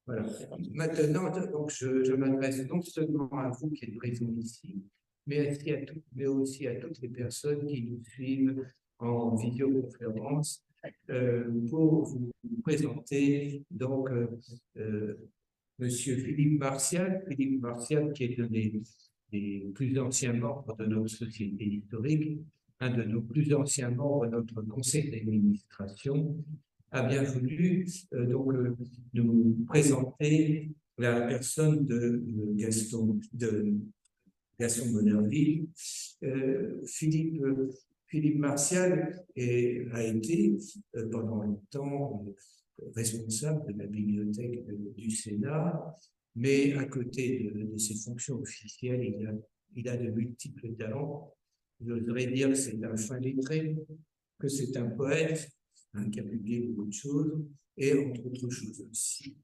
Voilà. Maintenant, donc, je m'adresse non seulement à vous qui êtes présents ici, mais aussi à toutes les personnes qui nous suivent en vidéoconférence pour vous présenter donc Monsieur Philippe Martial qui est un des plus anciens membres de notre société historique, un de nos plus anciens membres de notre conseil d'administration, a bien voulu nous présenter la personne de Gaston Monnerville. Philippe Martial a été pendant longtemps responsable de la bibliothèque du Sénat, mais à côté de ses fonctions officielles, il a de multiples talents. J'oserais dire que c'est un fin lettré, que c'est un poète, qui a publié beaucoup de choses, et entre autres choses aussi.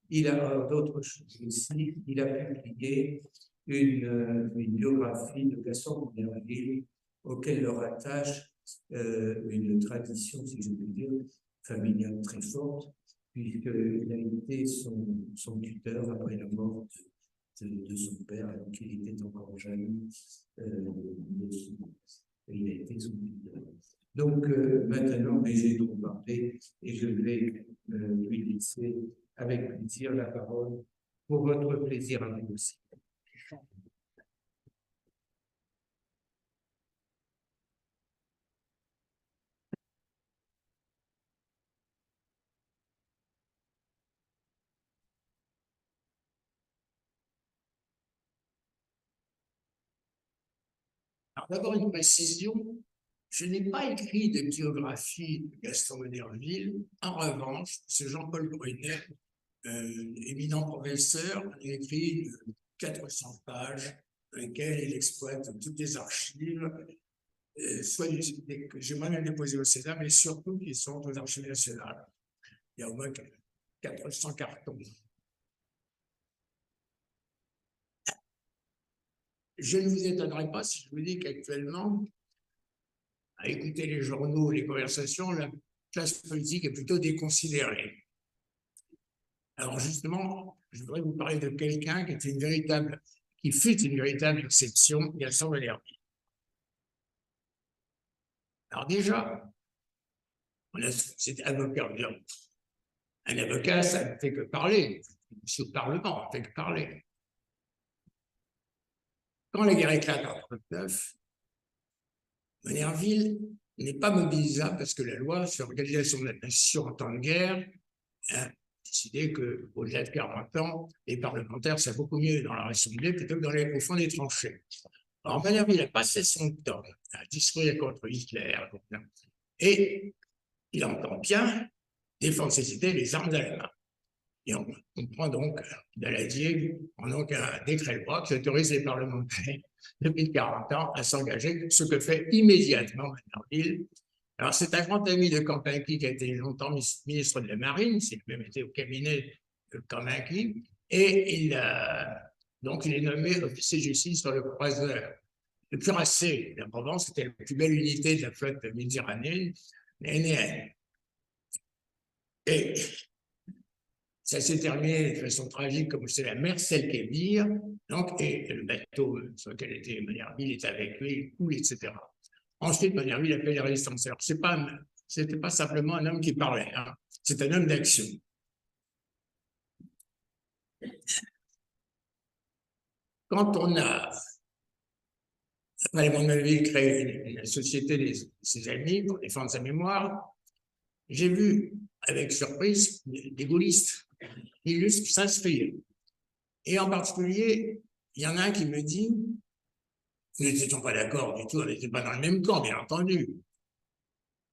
Il a d'autres choses aussi. Il a publié une biographie de Gaston Monnerville, auquel le rattache une tradition, si je puis dire, familiale très forte, puisqu'il a été son tuteur après la mort de son père, alors qu'il était encore jeune. Il a été son tuteur. Donc, maintenant, j'ai trop parlé et je vais lui laisser avec plaisir la parole pour votre plaisir à vous aussi. Alors, d'abord, une précision. Je n'ai pas écrit de biographie de Gaston Monnerville. En revanche, ce Jean-Paul Brunet, éminent professeur, a écrit 400 pages dans lesquelles il exploite toutes les archives, soit que j'ai moi-même déposées au Sénat, mais surtout qui sont aux archives nationales. Il y a au moins 400 cartons. Je ne vous étonnerai pas si je vous dis qu'actuellement, à écouter les journaux et les conversations, la classe politique est plutôt déconsidérée. Alors justement, je voudrais vous parler de quelqu'un qui fut une véritable exception, Gaston Monnerville. Alors déjà, c'est avocat. Un avocat, ça ne fait que parler. C'est au Parlement, on ne fait que parler. Quand la guerre éclate en 1939, Monnerville n'est pas mobilisable parce que la loi sur l'organisation de la nation en temps de guerre a décidé qu'au-delà de 40 ans, les parlementaires savent beaucoup mieux dans la Assemblée plutôt que au fond des tranchées. Alors, Monnerville a passé son temps à discuter contre Hitler et il entend bien défendre ses idées, les armes à la main. Et on prend donc Daladier, prend donc un décret de loi qui autorise les parlementaires depuis 40 ans à s'engager, ce que fait immédiatement Monnerville. Alors, c'est un grand ami de Campincky qui a été longtemps ministre de la Marine, il a même été au cabinet de Campincky, et donc il est nommé officier de justice sur le croiseur. Le cuirassé de la Provence, c'était la plus belle unité de la flotte méditerranéenne, l'ANN. Et ça s'est terminé de façon tragique, comme c'est la mer Selkebir, donc, et le bateau sur lequel était Monnerville est avec lui, il coule, etc. Ensuite, Monnerville a fait les résistances. Alors, c'était pas simplement un homme qui parlait, hein. C'est un homme d'action. Quand on a, après Monnerville, créé une société de ses amis pour défendre sa mémoire, j'ai vu avec surprise des gaullistes illustres s'inscrire. Et en particulier, il y en a un qui me dit, nous n'étions pas d'accord du tout, on n'était pas dans le même camp, bien entendu.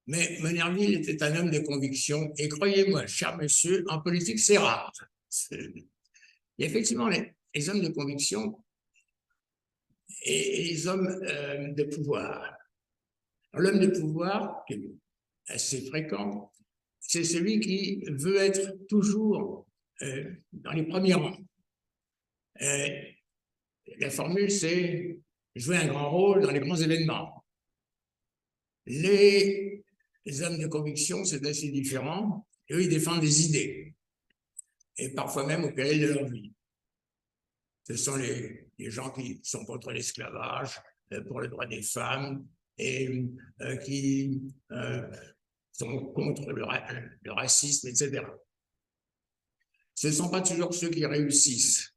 Mais Monnerville était un homme de conviction, et croyez-moi, cher monsieur, en politique, c'est rare. Il y a effectivement les hommes de conviction et les hommes de pouvoir. L'homme de pouvoir, qui est assez fréquent, c'est celui qui veut être toujours dans les premiers rangs. La formule, c'est jouer un grand rôle dans les grands événements. Les hommes de conviction, c'est assez différent. Eux, ils défendent des idées. et parfois même au péril de leur vie. Ce sont les gens qui sont contre l'esclavage, pour le droit des femmes, et qui sont contre le racisme, etc. Ce ne sont pas toujours ceux qui réussissent.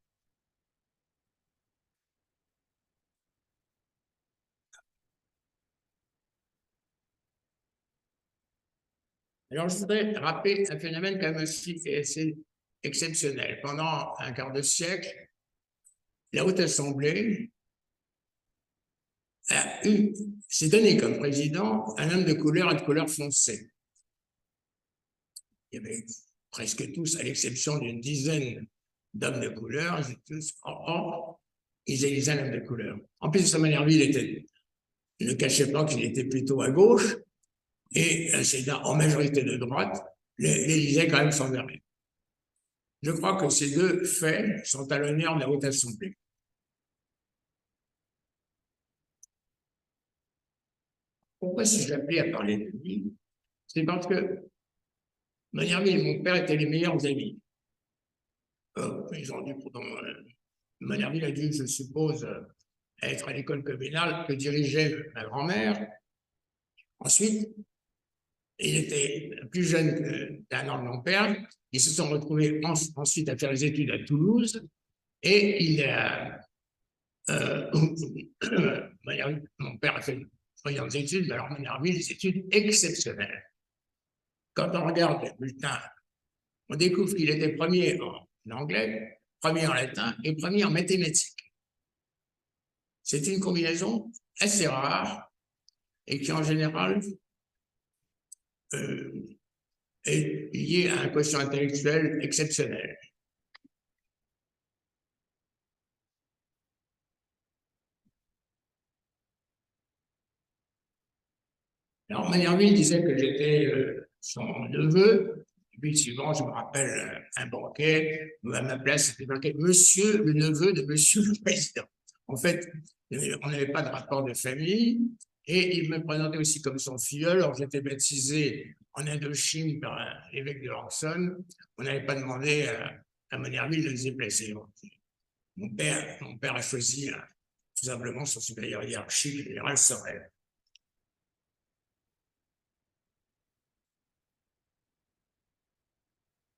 Alors, je voudrais rappeler un phénomène quand même aussi qui est assez exceptionnel. Pendant un quart de siècle, la Haute Assemblée s'est donné comme président un homme de couleur et de couleur foncée. Il y avait presque tous, à l'exception d'une dizaine d'hommes de couleur, ils élisaient un homme de couleur. En plus, sa manière de vie, il ne cachait pas qu'il était plutôt à gauche, et un Sénat en majorité de droite l'élisait quand même sans arrêt. Je crois que ces deux faits sont à l'honneur de la Haute Assemblée. Pourquoi suis-je appelé à parler de lui? C'est parce que Magnarville et mon père étaient les meilleurs amis. Ils ont dû, Magnarville a dû, je suppose, être à l'école communale que dirigeait ma grand-mère. Ensuite, il était plus jeune d'un an de mon père. Ils se sont retrouvés ensuite à faire les études à Toulouse. Et mon père a fait de brillantes études, mais alors Magnarville, des études exceptionnelles. Quand on regarde les bulletins, on découvre qu'il était premier en anglais, premier en latin et premier en mathématiques. C'est une combinaison assez rare et qui, en général, est liée à un quotient intellectuel exceptionnel. Alors, Magnarville disait que j'étais son neveu. Et puis, suivant, je me rappelle un banquet où à ma place, c'était marqué Monsieur le neveu de Monsieur le Président. En fait, on n'avait pas de rapport de famille et il me présentait aussi comme son filleul. Alors, j'étais baptisé en Indochine par l'évêque de Rançon. On n'avait pas demandé à Magnarville de se déplacer. Mon père a choisi tout simplement son supérieur hiérarchique, le général Sorel.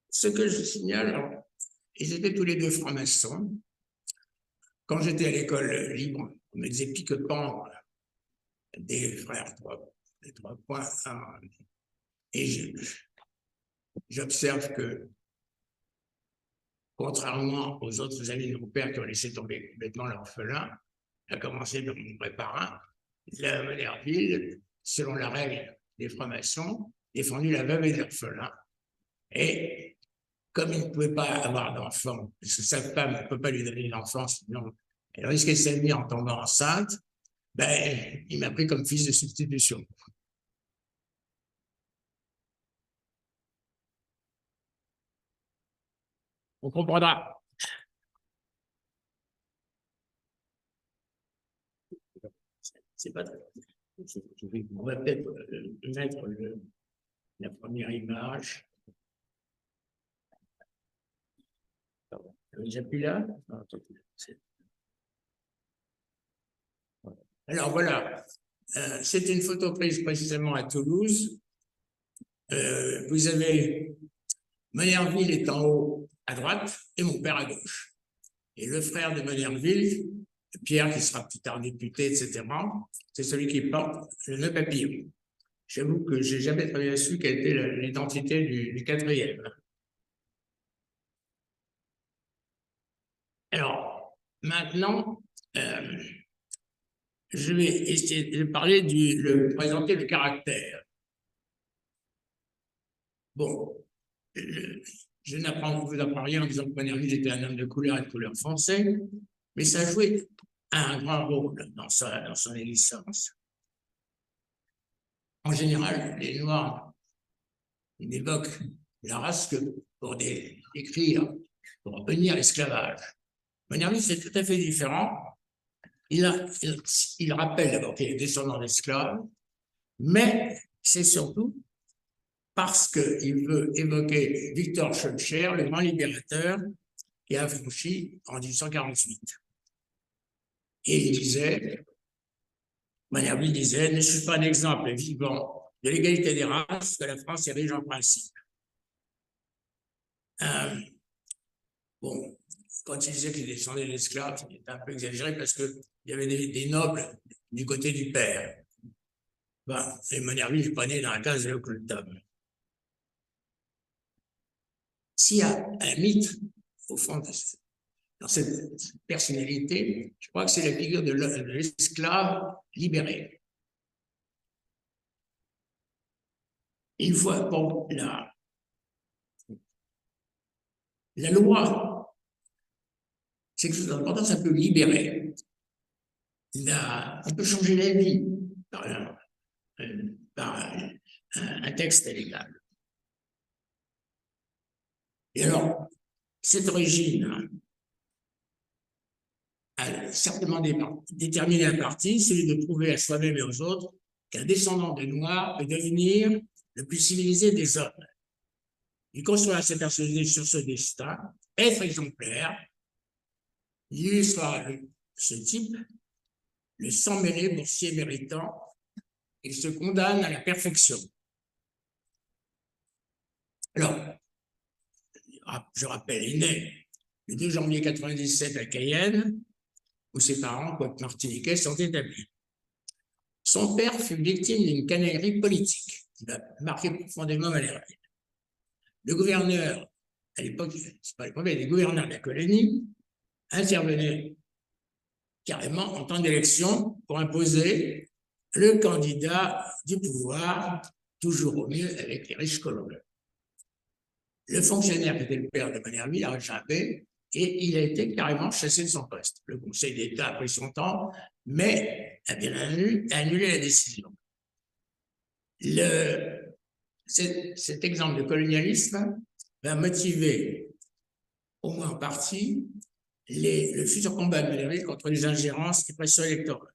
Ce que je signale, ils étaient tous les deux francs-maçons. Quand j'étais à l'école libre, on me disait pique-pan des frères des trois points. Et j'observe que, contrairement aux autres amis de mon père qui ont laissé tomber complètement l'orphelin, à commencer par mon vrai parrain, la Magnarville, selon la règle des francs-maçons, défendu la veuve et l'orphelin. Et comme il ne pouvait pas avoir d'enfant, parce que sa femme ne peut pas lui donner d'enfant, sinon elle risquait sa vie en tombant enceinte, ben, il m'a pris comme fils de substitution. On comprendra. C'est pas très... On va peut-être mettre la première image. J'appuie là. Alors voilà, c'est une photo prise précisément à Toulouse. Vous avez Magnarville est en haut à droite et mon père à gauche. Et le frère de Magnarville, Pierre, qui sera plus tard député, etc., c'est celui qui porte le nœud papillon. J'avoue que je n'ai jamais très bien su quelle était l'identité du quatrième. Alors, maintenant, je vais essayer de parler présenter le caractère. Bon, je vous apprends rien en disant que Magnarville était un homme de couleur et de couleur foncée, mais ça a joué un grand rôle dans son existence. En général, les Noirs n'évoquent la race que pour décrire, pour punir l'esclavage. Magnarville, c'est tout à fait différent. Il rappelle d'abord qu'il est descendant d'esclaves, mais c'est surtout parce qu'il veut évoquer Victor Schœlcher, le grand libérateur qui a affranchi en 1848. Et il disait, Machiavel disait, ne suis pas un exemple vivant de l'égalité des races que la France érige en principe. Bon, quand il disait qu'il descendait de l'esclave, c'était un peu exagéré parce qu'il y avait des nobles du côté du père. Ben, et Machiavel n'est pas né dans la case de l'occultum. S'il y a un mythe, au fond, dans cette personnalité, je crois que c'est la figure de l'esclave libéré. Il faut bon, la loi, c'est quelque chose d'important, ça peut libérer. On peut changer la vie par un texte légal. Et alors, cette origine a certainement déterminé un parti, celui de prouver à soi-même et aux autres qu'un descendant de Noirs peut devenir le plus civilisé des hommes. Il construira sa personnalité sur ce destin, être exemplaire. Il illustrera ce type, le sang mêlé boursier méritant, il se condamne à la perfection. Alors, je rappelle, il est né le 2 janvier 1997 à Cayenne, où ses parents, quoique martiniquais, sont établis. Son père fut victime d'une canaillerie politique qui va marquer profondément Machiavel. Le gouverneur, à l'époque, c'est pas le premier, les gouverneurs de la colonie intervenaient carrément en temps d'élection pour imposer le candidat du pouvoir, toujours au mieux avec les riches colons. Le fonctionnaire qui était le père de Machiavel a échappé et il a été carrément chassé de son poste. Le Conseil d'État a pris son temps, mais a bien annulé la décision. Cet exemple de colonialisme va motiver, au moins en partie, le futur combat de Machiavel contre les ingérences et pressions électorales.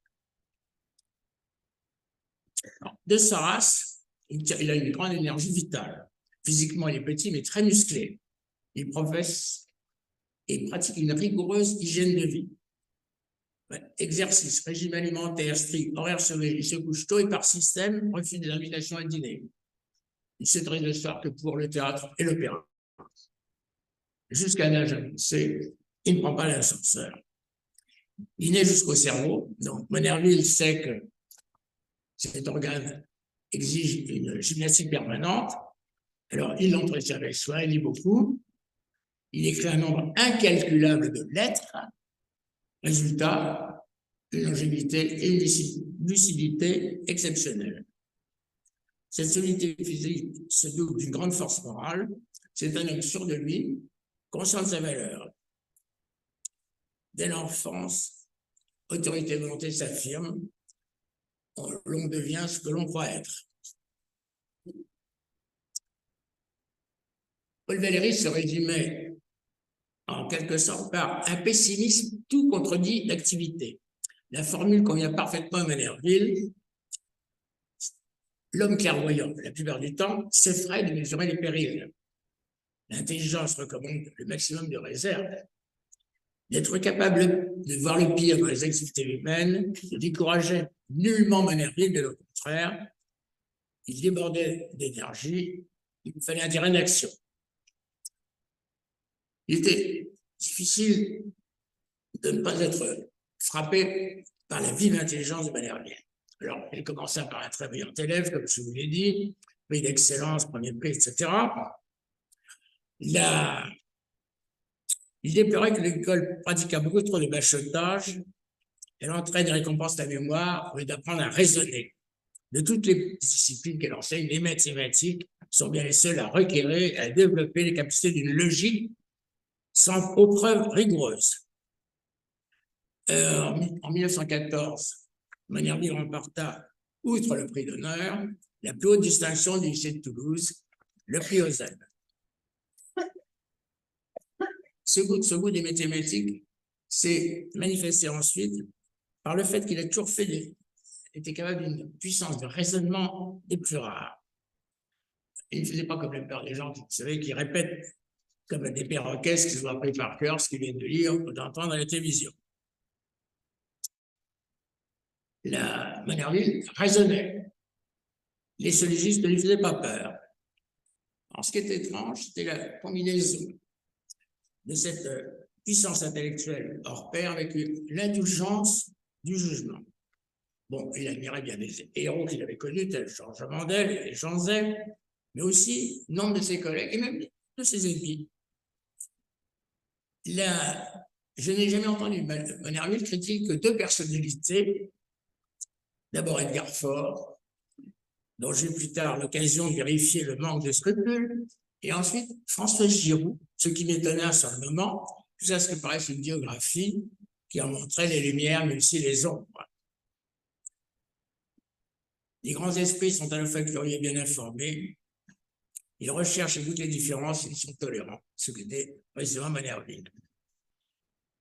Alors, de sa race, il a une grande énergie vitale. Physiquement, il est petit, mais très musclé. Il professe et pratique une rigoureuse hygiène de vie. Exercice, régime alimentaire strict, horaire surveillé, il se couche tôt et par système refuse des invitations à dîner. Il se dresse le soir que pour le théâtre et l'opéra. Jusqu'à un âge avancé, il ne prend pas l'ascenseur. Il naît jusqu'au cerveau, donc Machiavel sait que cet organe exige une gymnastique permanente. Alors, il l'entretient avec soi, il lit beaucoup, il écrit un nombre incalculable de lettres. Résultat, une longévité et une lucidité exceptionnelle. Cette solidité physique se double d'une grande force morale. C'est un homme sûr de lui, conscient de sa valeur. Dès l'enfance, autorité et volonté s'affirment. L'on devient ce que l'on croit être. Paul Valéry se résumait en quelque sorte par un pessimisme tout contredit d'activité. La formule convient parfaitement à Machiavel. L'homme clairvoyant, la plupart du temps, s'effraie de mesurer les périls. L'intelligence recommande le maximum de réserve. D'être capable de voir le pire dans les activités humaines ne décourageait nullement Machiavel, de au contraire. Il débordait d'énergie, il fallait un terrain d'action. Il était difficile de ne pas être frappé par la vive intelligence de Machiavel. Alors, il commença par un très brillant élève, comme je vous l'ai dit, prix d'excellence, premier prix, etc. Il déplorait que l'école pratiqua beaucoup trop de bachotage. Elle entraîne et récompense la mémoire au lieu d'apprendre à raisonner. De toutes les disciplines qu'elle enseigne, les mathématiques sont bien les seules à requérir et à développer les capacités d'une logique sans preuves rigoureuses. En 1914, Machiavel remporta, outre le prix d'honneur, la plus haute distinction du lycée de Toulouse, le prix Ozanne. Ce goût des mathématiques s'est manifesté ensuite par le fait qu'il a toujours était capable d'une puissance de raisonnement des plus rares. il ne faisait pas comme la plupart des gens, vous savez, qui répètent comme des perroquets ce qu'ils ont appris par cœur, ce qu'ils viennent de lire ou d'entendre à la télévision. La Manerville raisonnait. Les syllogistes ne lui faisaient pas peur. Alors, ce qui est étrange, c'était la combinaison de cette puissance intellectuelle hors pair avec l'indulgence du jugement. Bon, il admirait bien des héros qu'il avait connus, tels Georges Mandel et Jean Zay, mais aussi nombre de ses collègues et même de ses ennemis. Je n'ai jamais entendu Manerville critiquer que deux personnalités. D'abord Edgar Faure, dont j'ai eu plus tard l'occasion de vérifier le manque de scrupules, et ensuite François Giroud, ce qui m'étonna sur le moment, jusqu'à ce que paraisse une biographie qui en montrait les lumières, mais aussi les ombres. Les grands esprits sont à la fois curieux et bien informés. Ils recherchent et goûtent les différences, ils sont tolérants, ce qu'était précisément Manerville.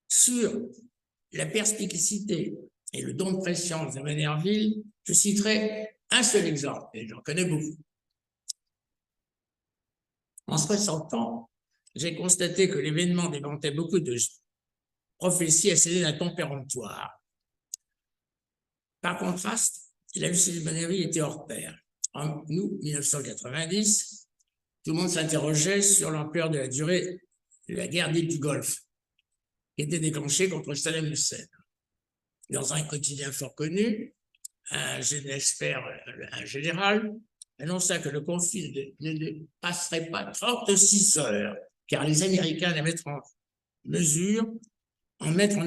Sur la perspicacité et le don de préscience de Manerville, je citerai un seul exemple, et j'en connais beaucoup. En 60 ans, j'ai constaté que l'événement démentait beaucoup de prophéties assénées d'un ton péremptoire. Par contraste, la Lucie de Manerville était hors pair. En août 1990, tout le monde s'interrogeait sur l'ampleur de la durée de la guerre dite du Golfe, qui était déclenchée contre Saddam Hussein. Dans un quotidien fort connu, un expert, un général, annonça que le conflit ne passerait pas 36 heures, car les Américains allaient mettre en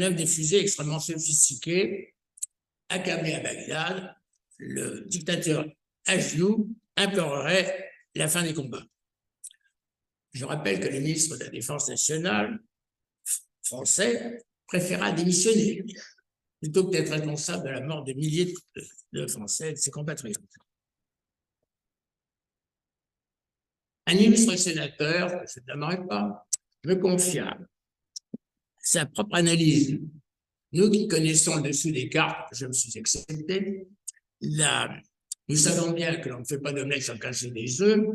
œuvre des fusées extrêmement sophistiquées. Accablé à Bagdad, le dictateur Ajlou implorerait la fin des combats. Je rappelle que le ministre de la Défense nationale français préféra démissionner plutôt que d'être responsable de la mort de milliers de Français et de ses compatriotes. Un illustre sénateur, je ne nommerai pas, me confia sa propre analyse. Nous qui connaissons le dessous des cartes, je me suis accepté, nous savons bien que l'on ne fait pas d'omelette sans casser des œufs,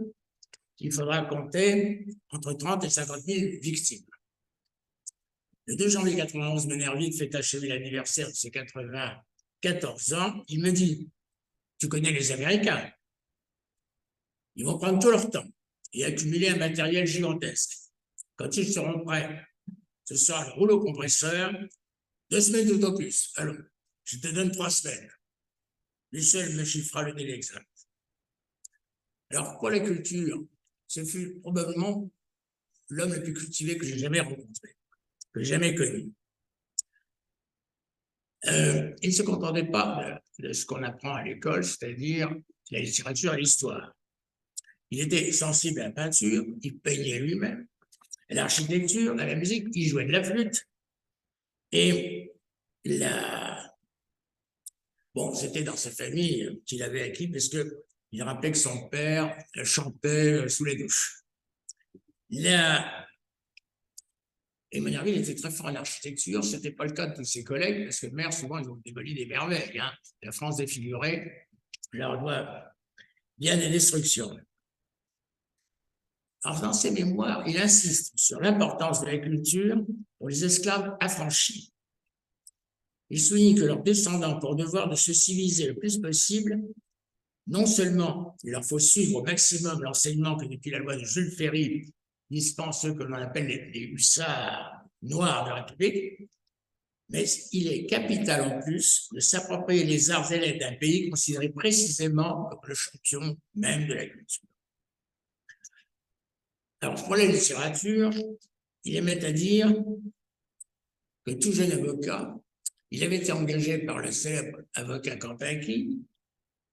qu'il faudra compter entre 30 et 50 000 victimes. Le 2 janvier 91, Manerville fait achever l'anniversaire de ses 94 ans. Il me dit, tu connais les Américains, ils vont prendre tout leur temps et accumuler un matériel gigantesque. Quand ils seront prêts, ce sera le rouleau compresseur, 2 semaines tout au plus. Alors, je te donne 3 semaines. Lui seul me chiffrera le délai exact. Alors, pour la culture, ce fut probablement l'homme le plus cultivé que j'ai jamais rencontré, que j'ai jamais connu. Il ne se contentait pas de ce qu'on apprend à l'école, c'est-à-dire la littérature et l'histoire. Il était sensible à la peinture, il peignait lui-même, à l'architecture, à la musique, il jouait de la flûte. Et bon, c'était dans sa famille qu'il avait acquis parce qu'il rappelait que son père chantait sous les douches. Et Manerville était très fort en architecture, ce n'était pas le cas de tous ses collègues, parce que maires, souvent, ils ont démoli des merveilles. Hein. La France défigurée leur doit bien des destructions. Alors, dans ses mémoires, il insiste sur l'importance de la culture pour les esclaves affranchis. Il souligne que leurs descendants, pour devoir de se civiliser le plus possible, non seulement il leur faut suivre au maximum l'enseignement que depuis la loi de Jules Ferry dispense ceux que l'on appelle les hussards noirs de la République, mais il est capital en plus de s'approprier les arts et lettres d'un pays considéré précisément comme le champion même de la culture. Alors, pour la littérature, il aimait à dire que tout jeune avocat, il avait été engagé par le célèbre avocat Campanqui,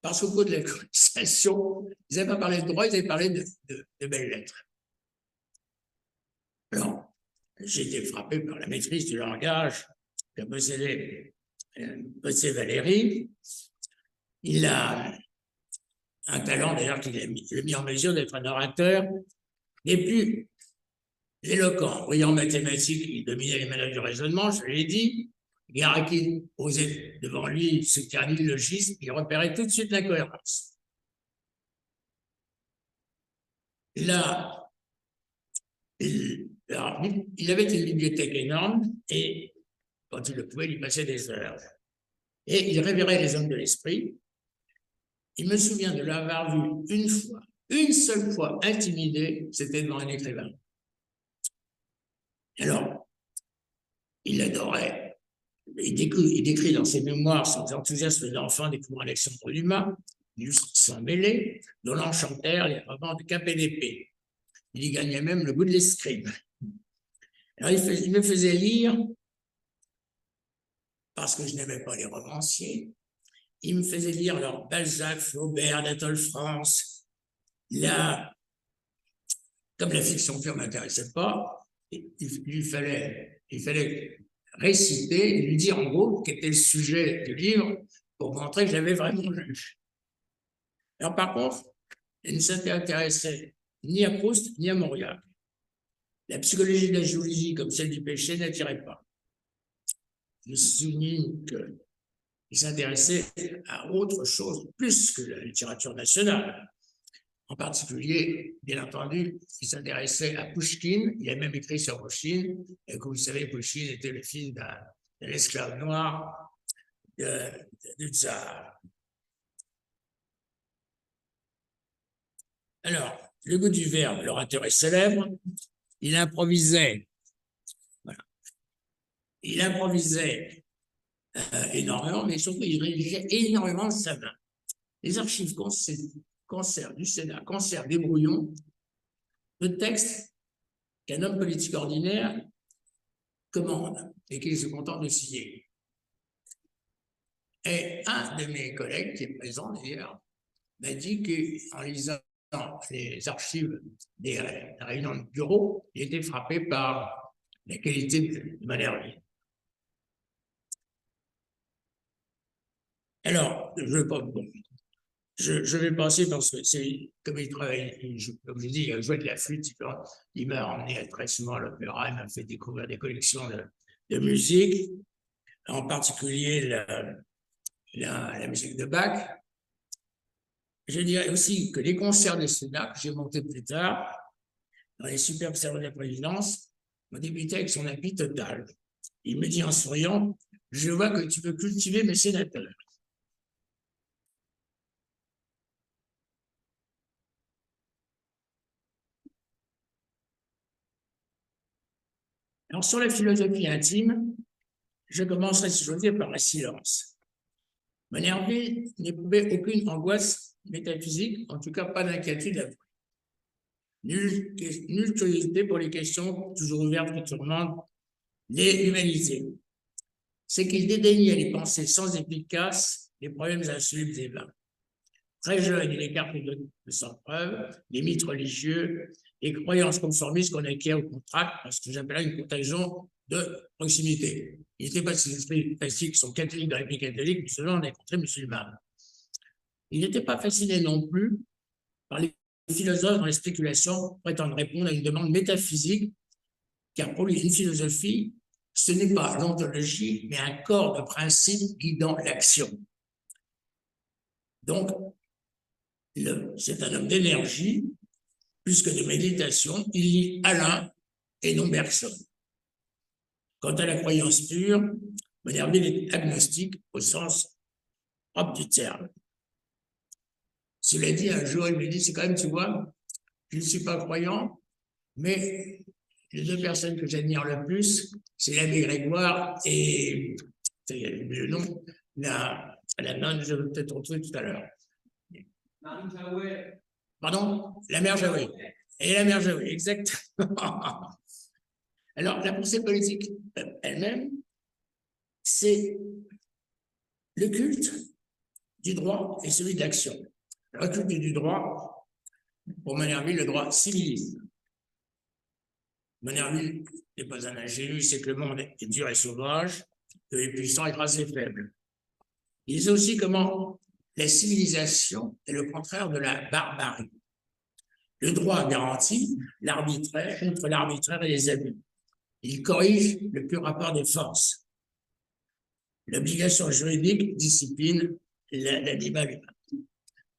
parce qu'au cours de la conversation, ils n'avaient pas parlé de droit, ils avaient parlé de belles lettres. Alors, j'ai été frappé par la maîtrise du langage qu'a possédé Valéry. Il a un talent, d'ailleurs, qu'il a mis en mesure d'être un orateur des plus éloquents. Brillant en mathématiques, il dominait les manœuvres du raisonnement, je l'ai dit. Guerraquin posait devant lui ce qu'un illogisme, il repérait tout de suite l'incohérence. là, alors, il avait une bibliothèque énorme et quand il le pouvait, il y passait des heures. Et il révérait les hommes de l'esprit. Il me souvient de l'avoir vu une fois, une seule fois intimidé, c'était devant un écrivain. Alors, il adorait. Il décrit dans ses mémoires son enthousiasme d'enfant découvrant Alexandre Dumas, sans mêlé, dont l'enchantèrent les romans de cap et d'épée. Il y gagnait même le goût de l'escrime. Alors, il me faisait lire, parce que je n'aimais pas les romanciers, il me faisait lire alors Balzac, Flaubert, Anatole France. Là, comme la fiction pure ne m'intéressait pas, il fallait réciter et lui dire en gros quel était le sujet du livre pour montrer que j'avais vraiment lu. Alors par contre, il ne s'intéressait ni à Proust ni à Mauriac. La psychologie de la géologie comme celle du péché n'attirait pas. Je souligne qu'il s'intéressait à autre chose plus que la littérature nationale. En particulier, bien entendu, il s'intéressait à Pouchkine. Il a même écrit sur Pouchkine. Et comme vous savez, Pouchkine était le fils d'un esclave noir du tsar. Alors, le goût du verbe, l'orateur est célèbre. Il improvisait. Voilà. Il improvisait énormément, mais surtout, il rédigeait énormément de sa main. Les archives conservent du Sénat, conservent des brouillons de textes qu'un homme politique ordinaire commande et qu'il se contente de signer. Et un de mes collègues, qui est présent d'ailleurs, m'a dit qu'en lisant les archives des réunions de bureau, il était frappé par la qualité de Malherbe. Alors, je vais passer parce que c'est comme il travaille, comme je dis, il a joué de la flûte, il m'a emmené très souvent à l'opéra, il m'a fait découvrir des collections de musique, en particulier la musique de Bach. Je dirais aussi que les concerts de Sénat, que j'ai montés plus tard, dans les superbes salons de la présidence, ont débuté avec son appui total. Il me dit en souriant, je vois que tu peux cultiver mes sénateurs. Alors, sur la philosophie intime, je commencerai, si j'ose dire, par le silence. Malherbe n'éprouvait aucune angoisse métaphysique, en tout cas pas d'inquiétude à vous. Nulle curiosité pour les questions toujours ouvertes qui tourmentent les humanités. C'est qu'il dédaignait les pensées sans efficace, les problèmes insolubles et vains. Très jeune, il écarte de sans preuve les mythes religieux, les croyances conformistes qu'on acquiert au contrat, parce que j'appelle une contagion de proximité. Il n'était pas ces esprits classiques qui sont catholiques dans les pays catholiques, mais seulement dans les contrées musulmanes. Il n'était pas fasciné non plus par les philosophes dans les spéculations prétendent répondre à une demande métaphysique, car pour lui, une philosophie, ce n'est pas l'ontologie, mais un corps de principes guidant l'action. Donc, c'est un homme d'énergie, plus que de méditation, il lit Alain et non Bergson. Quant à la croyance pure, Malherbe est agnostique au sens propre du terme. Cela dit, un jour, il me dit, c'est quand même, tu vois, je ne suis pas croyant, mais les deux personnes que j'admire le plus, c'est l'abbé Grégoire et le nom, la nonne, je vais peut-être retrouver tout à l'heure. Pardon? La mère Jaoué. Et la mère Jaoué, exactement. Alors, la pensée politique elle-même, c'est le culte du droit et celui de l'action. Le culte du droit, pour Malherbe, le droit civilise. Malherbe n'est pas un ingénu, c'est que le monde est dur et sauvage, que les puissants écrasent les faibles. Il sait aussi comment la civilisation est le contraire de la barbarie. Le droit garantit l'arbitraire contre l'arbitraire et les abus. Il corrige le pur rapport des forces. L'obligation juridique discipline l'animal humain.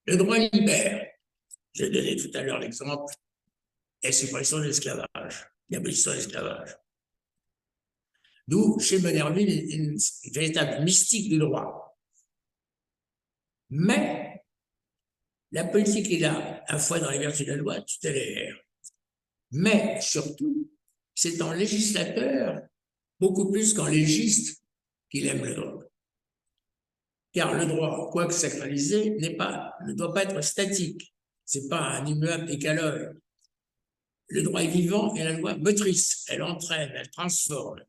Le droit libère. J'ai donné tout à l'heure l'exemple et suppression de l'esclavage, l'abolition de l'esclavage. D'où, chez Monnerville, une véritable mystique du droit. Mais la politique est là, à la fois dans les vertus de la loi tutélaire, mais surtout, c'est en législateur, beaucoup plus qu'en légiste, qu'il aime le droit. Car le droit, quoique sacralisé, ne doit pas être statique. Ce n'est pas un immuable écalogue. Le droit est vivant et la loi motrice. Elle entraîne, elle transforme.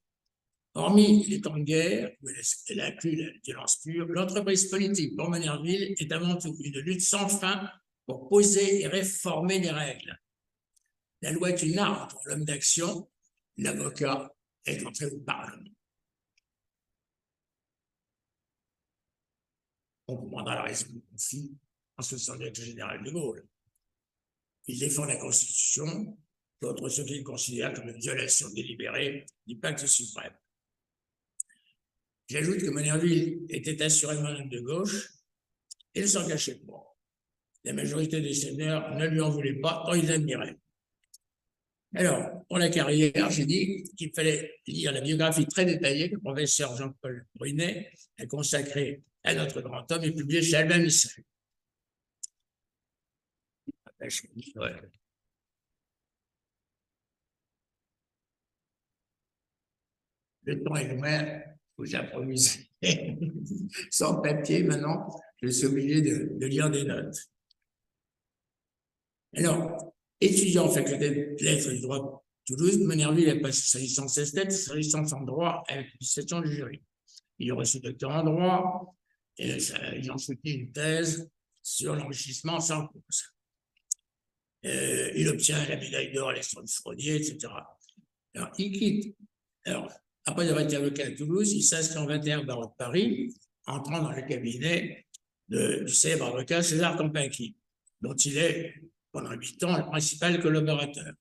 Hormis les temps de guerre, où elle inclut la violence pure, l'entreprise politique pour Monnerville est avant tout une lutte sans fin pour poser et réformer des règles. La loi est une arme pour l'homme d'action, l'avocat est entré au Parlement. On comprendra la raison du conflit en ce sens avec le général de Gaulle. Il défend la Constitution contre ce qu'il considère comme une violation délibérée du pacte suprême. J'ajoute que Monnerville était assurément un homme de gauche et ne s'en cachait pas. La majorité des seigneurs ne lui en voulaient pas tant ils l'admiraient. Alors, pour la carrière, j'ai dit qu'il fallait lire la biographie très détaillée que le professeur Jean-Paul Brunet a consacrée à notre grand homme et publiée chez Albin Michel. Ouais. Le temps est loin, vous improvisez. Sans papier, maintenant, je suis obligé de lire des notes. Alors, étudiant en faculté de lettres et de droit de Toulouse, Monnerville a passé sa licence esthète, sa licence en droit avec l'administration du jury. Il a reçu docteur en droit et il en soutenu une thèse sur l'enrichissement sans cause. Il obtient la médaille d'or à l'Extra de Fraudier, etc. Alors, il quitte. Alors, après avoir été avocat à Toulouse, il s'inscrit en 21 barreau de Paris, entrant dans le cabinet du célèbre avocat César Campanqui, dont il est, pendant 8 ans, le principal collaborateur.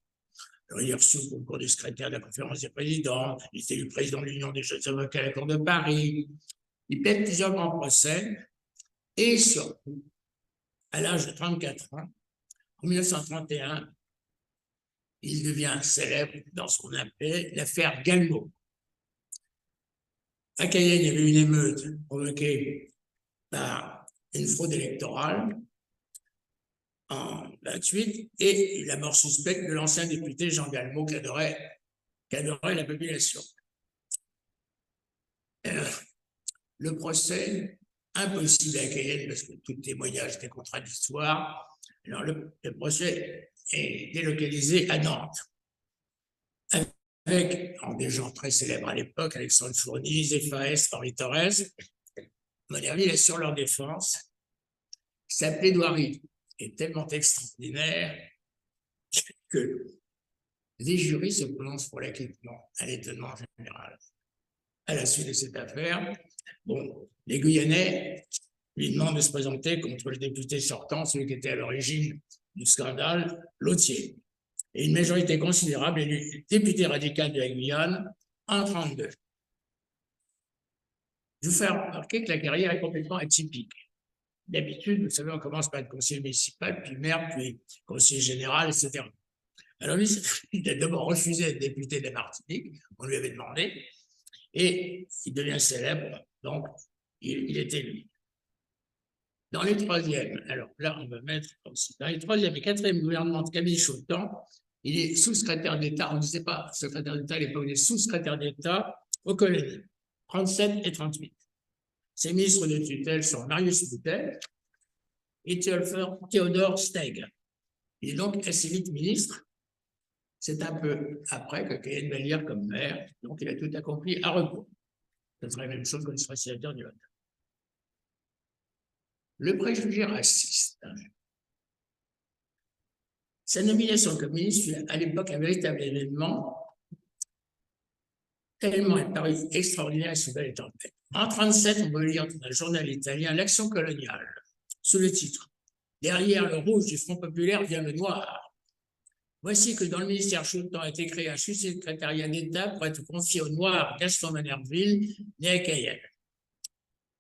Alors, il est reçu au concours du secrétaire de la conférence des présidents, il est élu président de l'Union des jeunes avocats à la Cour de Paris, il plaide plusieurs grands procès, et surtout, à l'âge de 34 ans, en 1931, il devient célèbre dans ce qu'on appelait l'affaire Galmo. À Cayenne, il y avait une émeute provoquée par une fraude électorale en 28 et la mort suspecte de l'ancien député Jean Galmo qu'adorait la population. Le procès, impossible à Cayenne parce que tout témoignage était contradictoire. Alors le procès est délocalisé à Nantes, avec des gens très célèbres à l'époque, Alexandre Fourny, Zéphaès, Henri Torres. Monnerville est sur leur défense. Sa plaidoirie est tellement extraordinaire que les jurys se prononcent pour l'acquittement, à l'étonnement général. À la suite de cette affaire, les Guyanais lui demandent de se présenter contre le député sortant, celui qui était à l'origine du scandale, Lautier. Et une majorité considérable élu député radical de la Guyane en 1932. Je vous fais remarquer que la carrière est complètement atypique. D'habitude, vous savez, on commence par être conseiller municipal, puis maire, puis conseiller général, etc. Alors lui, il a d'abord refusé d'être député de la Martinique, on lui avait demandé, et il devient célèbre, donc il est élu. Dans les troisièmes, alors là, on va mettre aussi, dans les troisième et quatrième gouvernements de Camille Chautemps, il est sous-secrétaire d'État, on ne disait pas secrétaire d'État à l'époque, il est sous-secrétaire d'État aux colonies, 37 et 38. Ses ministres de tutelle sont Marius Boutel et Théodore Steg. Il est donc assez vite ministre. C'est un peu après que Cayenne va lire comme maire, donc il a tout accompli à repos. Ce serait la même chose quand il serait sénateur du Lot. Le préjugé raciste. Sa nomination comme ministre fut à l'époque un véritable événement, tellement elle parut extraordinaire et soudain est en tête. En 1937, on peut lire dans un journal italien l'Action coloniale, sous le titre « Derrière le rouge du Front populaire vient le noir ». Voici que dans le ministère Chautemps a été créé un sous-secrétariat d'État pour être confié au noir Gaston Monnerville, né à Cayenne.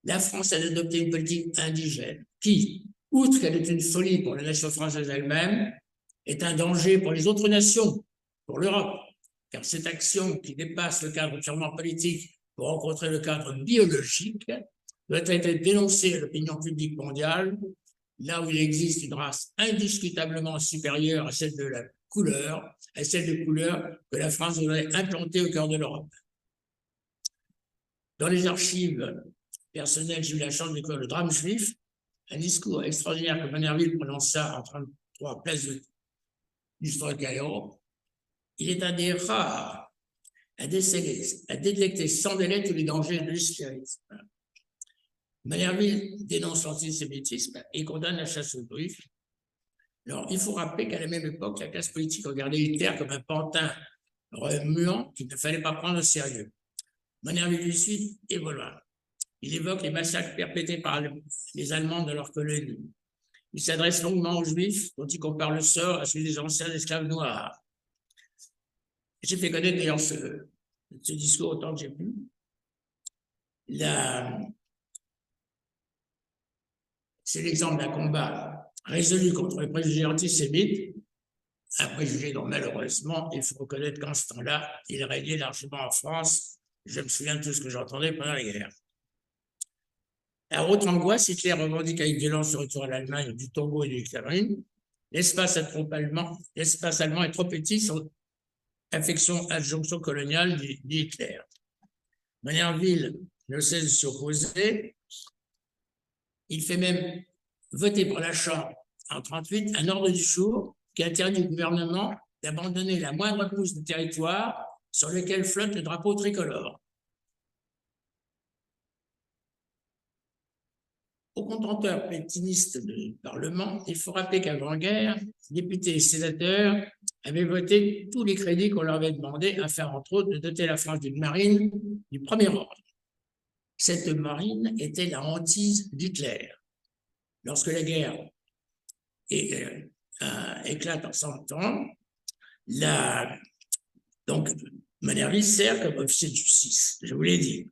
La France a adopté une politique indigène qui, outre qu'elle est une folie pour la nation française elle-même, est un danger pour les autres nations, pour l'Europe, car cette action qui dépasse le cadre purement politique pour rencontrer le cadre biologique doit être dénoncée à l'opinion publique mondiale, là où il existe une race indiscutablement supérieure à celle de la couleur, à celle de couleur que la France voudrait implanter au cœur de l'Europe. Dans les archives personnelles, j'ai eu la chance de découvrir le drame juif, un discours extraordinaire que Manerville prononça en 1933, place du Trocadéro. Il est un des rares à détecter sans délai tous les dangers de l'hystérisme. Manerville dénonce l'antisémitisme et condamne la chasse aux juifs. Alors, il faut rappeler qu'à la même époque, la classe politique regardait Hitler comme un pantin remuant qu'il ne fallait pas prendre au sérieux. Manerville lui suit et voilà. Il évoque les massacres perpétrés par les Allemands dans leur colonie. Il s'adresse longuement aux Juifs, dont il compare le sort à celui des anciens esclaves noirs. J'ai fait connaître d'ailleurs ce discours autant que j'ai pu. C'est l'exemple d'un combat résolu contre les préjugés antisémites, un préjugé dont malheureusement, il faut reconnaître qu'en ce temps-là, il régnait largement en France. Je me souviens de tout ce que j'entendais pendant la guerre. À autre angoisse, Hitler revendique avec violence le retour à l'Allemagne du Togo et du Ukraine. L'espace allemand est trop petit, son adjonction coloniale dit Hitler. Manerville ne cesse de s'opposer. Il fait même voter par la Chambre en 1938 un ordre du jour qui interdit au gouvernement d'abandonner la moindre pouce de territoire sur lequel flotte le drapeau tricolore. Aux contenteurs pétinistes du Parlement, il faut rappeler qu'avant-guerre, députés et sénateurs avaient voté tous les crédits qu'on leur avait demandé afin, entre autres, de doter la France d'une marine du premier ordre. Cette marine était la hantise d'Hitler. Lorsque la guerre éclate en 100 ans, donc Manerville sert comme officier de justice, je vous l'ai dit.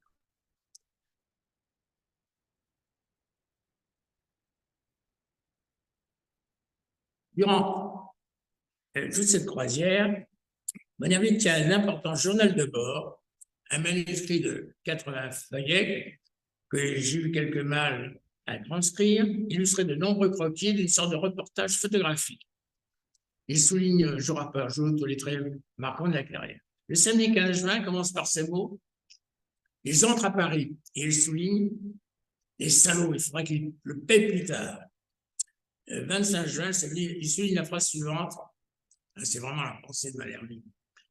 Durant toute cette croisière, Manerville tient un important journal de bord, un manuscrit de 80 feuillets que j'ai eu quelques mal à transcrire, illustré de nombreux croquis d'une sorte de reportage photographique. Il souligne jour après jour tous les traits marquants de la carrière. Le samedi 15 juin commence par ces mots. Ils entrent à Paris et il souligne les salauds, il faudra qu'ils le paient plus tard. 25 juin, il souligne la phrase suivante. C'est vraiment la pensée de Manerville.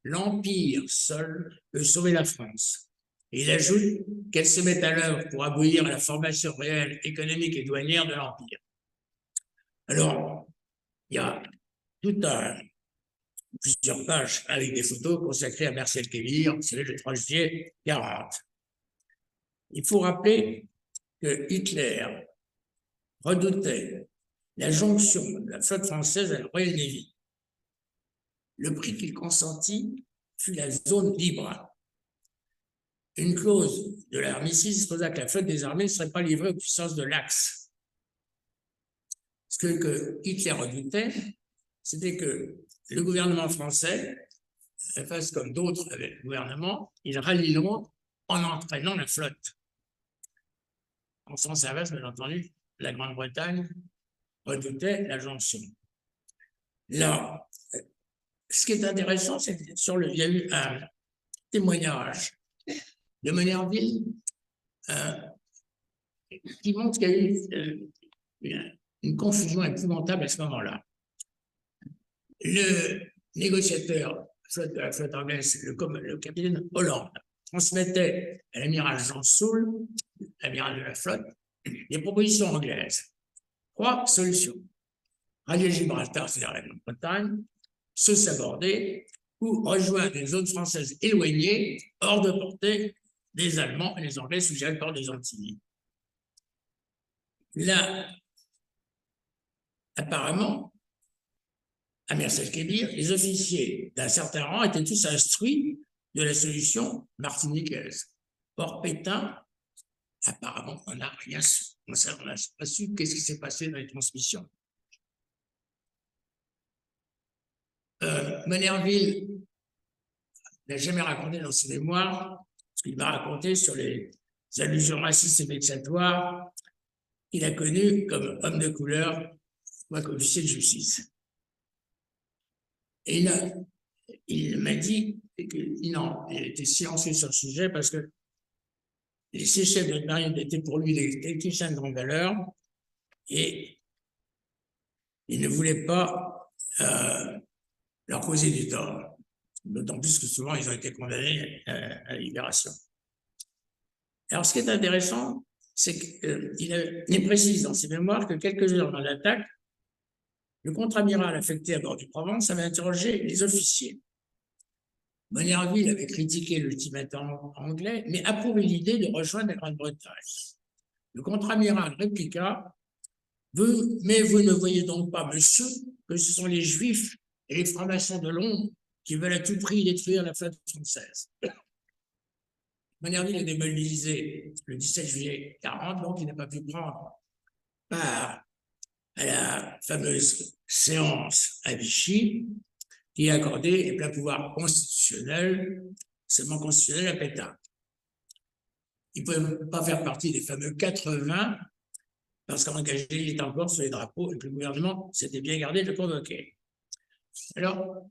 L'Empire seul peut sauver la France. Et il ajoute qu'elle se met à l'œuvre pour aboutir à la formation réelle, économique et douanière de l'Empire. Alors, il y a plusieurs pages avec des photos consacrées à Marcel Kébir, c'est le 3 juillet 40. Il faut rappeler que Hitler redoutait la jonction de la flotte française à la Royal Navy. Le prix qu'il consentit fut la zone libre. Une clause de l'armistice disposa que la flotte des armées ne serait pas livrée aux puissances de l'Axe. Ce que Hitler redoutait, c'était que le gouvernement français fasse comme d'autres gouvernements, il rallie Londres en entraînant la flotte. En sens inverse, bien entendu, la Grande-Bretagne redoutait la jonction. Là, ce qui est intéressant, c'est qu'il y a eu un témoignage de Manerville qui montre qu'il y a eu une confusion épouvantable à ce moment-là. Le négociateur de la flotte anglaise, le capitaine Holland, transmettait à l'amiral Jean Soule, l'amiral de la flotte, des propositions anglaises. 3 solutions. Rallier Gibraltar, c'est-à-dire la Grande-Bretagne, se saborder ou rejoindre une zone française éloignée, hors de portée des Allemands et des Anglais sous le port des Antilles. Là, apparemment, à Mercel-Kébir, les officiers d'un certain rang étaient tous instruits de la solution martiniquaise. Or, Pétain, apparemment, on n'a rien su. On n'a pas su qu'est-ce qui s'est passé dans les transmissions. Monnerville n'a jamais raconté dans ses mémoires ce qu'il m'a raconté sur les allusions racistes et vexatoires qu'il a connues comme homme de couleur, moi comme officier de justice. Et il m'a dit que non, il était silencieux sur le sujet parce que les six chefs de marine étaient pour lui des techniciens de grande valeur et il ne voulait pas leur causer du tort. D'autant plus que souvent, ils ont été condamnés à la libération. Alors, ce qui est intéressant, c'est qu'il précise dans ses mémoires que quelques heures avant l'attaque, le contre-amiral affecté à bord du Provence avait interrogé les officiers. Monnerville avait critiqué l'ultimatum anglais, mais approuvait l'idée de rejoindre la Grande-Bretagne. Le contre-amiral répliqua « Mais vous ne voyez donc pas, monsieur, que ce sont les Juifs et les francs-maçons de Londres qui veulent à tout prix détruire la flotte française. » Monnerville est démobilisé le 17 juillet 40, donc il n'a pas pu prendre part à la fameuse séance à Vichy qui a accordé les pleins pouvoirs constitutionnels, seulement constitutionnels à Pétain. Il ne pouvait pas faire partie des fameux 80 parce qu'engagé, il était encore sur les drapeaux et que le gouvernement s'était bien gardé de le convoquer. Alors,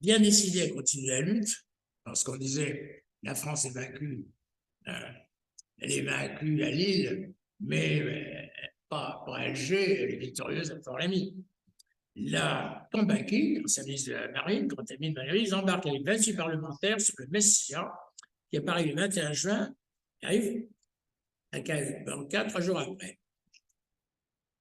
bien décidé à continuer la lutte, parce qu'on disait la France est vaincue, elle est vaincue à Lille, mais pas à Alger, elle est victorieuse à Fort-Lamy. La Cambacqui, le service de la marine, quand elle mis de marine, ils embarquent avec 28 parlementaires sur le Messia, qui apparaît le 21 juin, et arrive à Casablanca 3 jours après.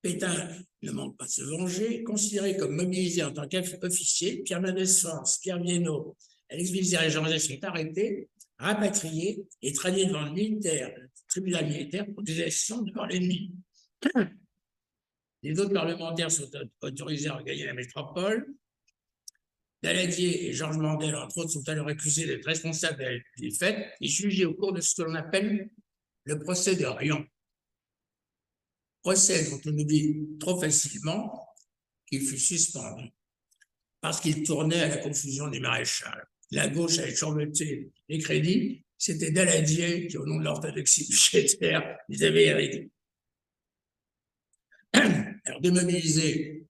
Pétain ne manque pas de se venger, considéré comme mobilisé en tant qu'officier. Pierre Mendès France, Pierre Viennot, Alex Vizère et Jean Joseph sont arrêtés, rapatriés et traînés devant le tribunal militaire pour des actions devant l'ennemi. Les autres parlementaires sont autorisés à regagner la métropole. Daladier et Georges Mandel, entre autres, sont alors accusés d'être responsables des faits et jugés au cours de ce que l'on appelle le procès de Riom. Procès dont on oublie trop facilement qu'il fut suspendu parce qu'il tournait à la confusion des maréchals. La gauche avait survolté les crédits, c'était Daladier qui, au nom de l'orthodoxie budgétaire, les avait hérités. Alors, démobilisé,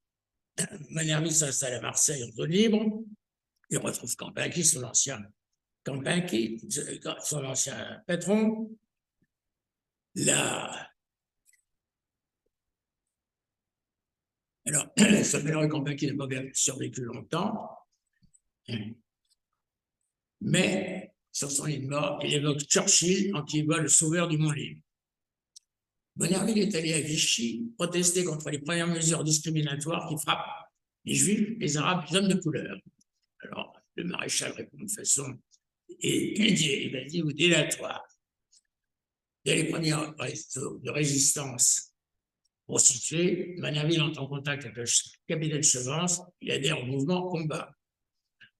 Monnerville s'installe à Marseille en zone libre. Il retrouve Cambacqui, son ancien patron. Alors, ce malheureux Cambacqui n'a pas bien survécu longtemps, mais sur son lit de mort, il évoque Churchill en qui il voit le sauveur du monde libre. Monnerville est allé à Vichy protester contre les premières mesures discriminatoires qui frappent les Juifs, les Arabes, les hommes de couleur. Alors, le maréchal répond de façon évasive ou délatoire. Dès les premières réseaux de résistance constitués, Monnerville entre en contact avec le capitaine Chevance, il adhère au mouvement combat.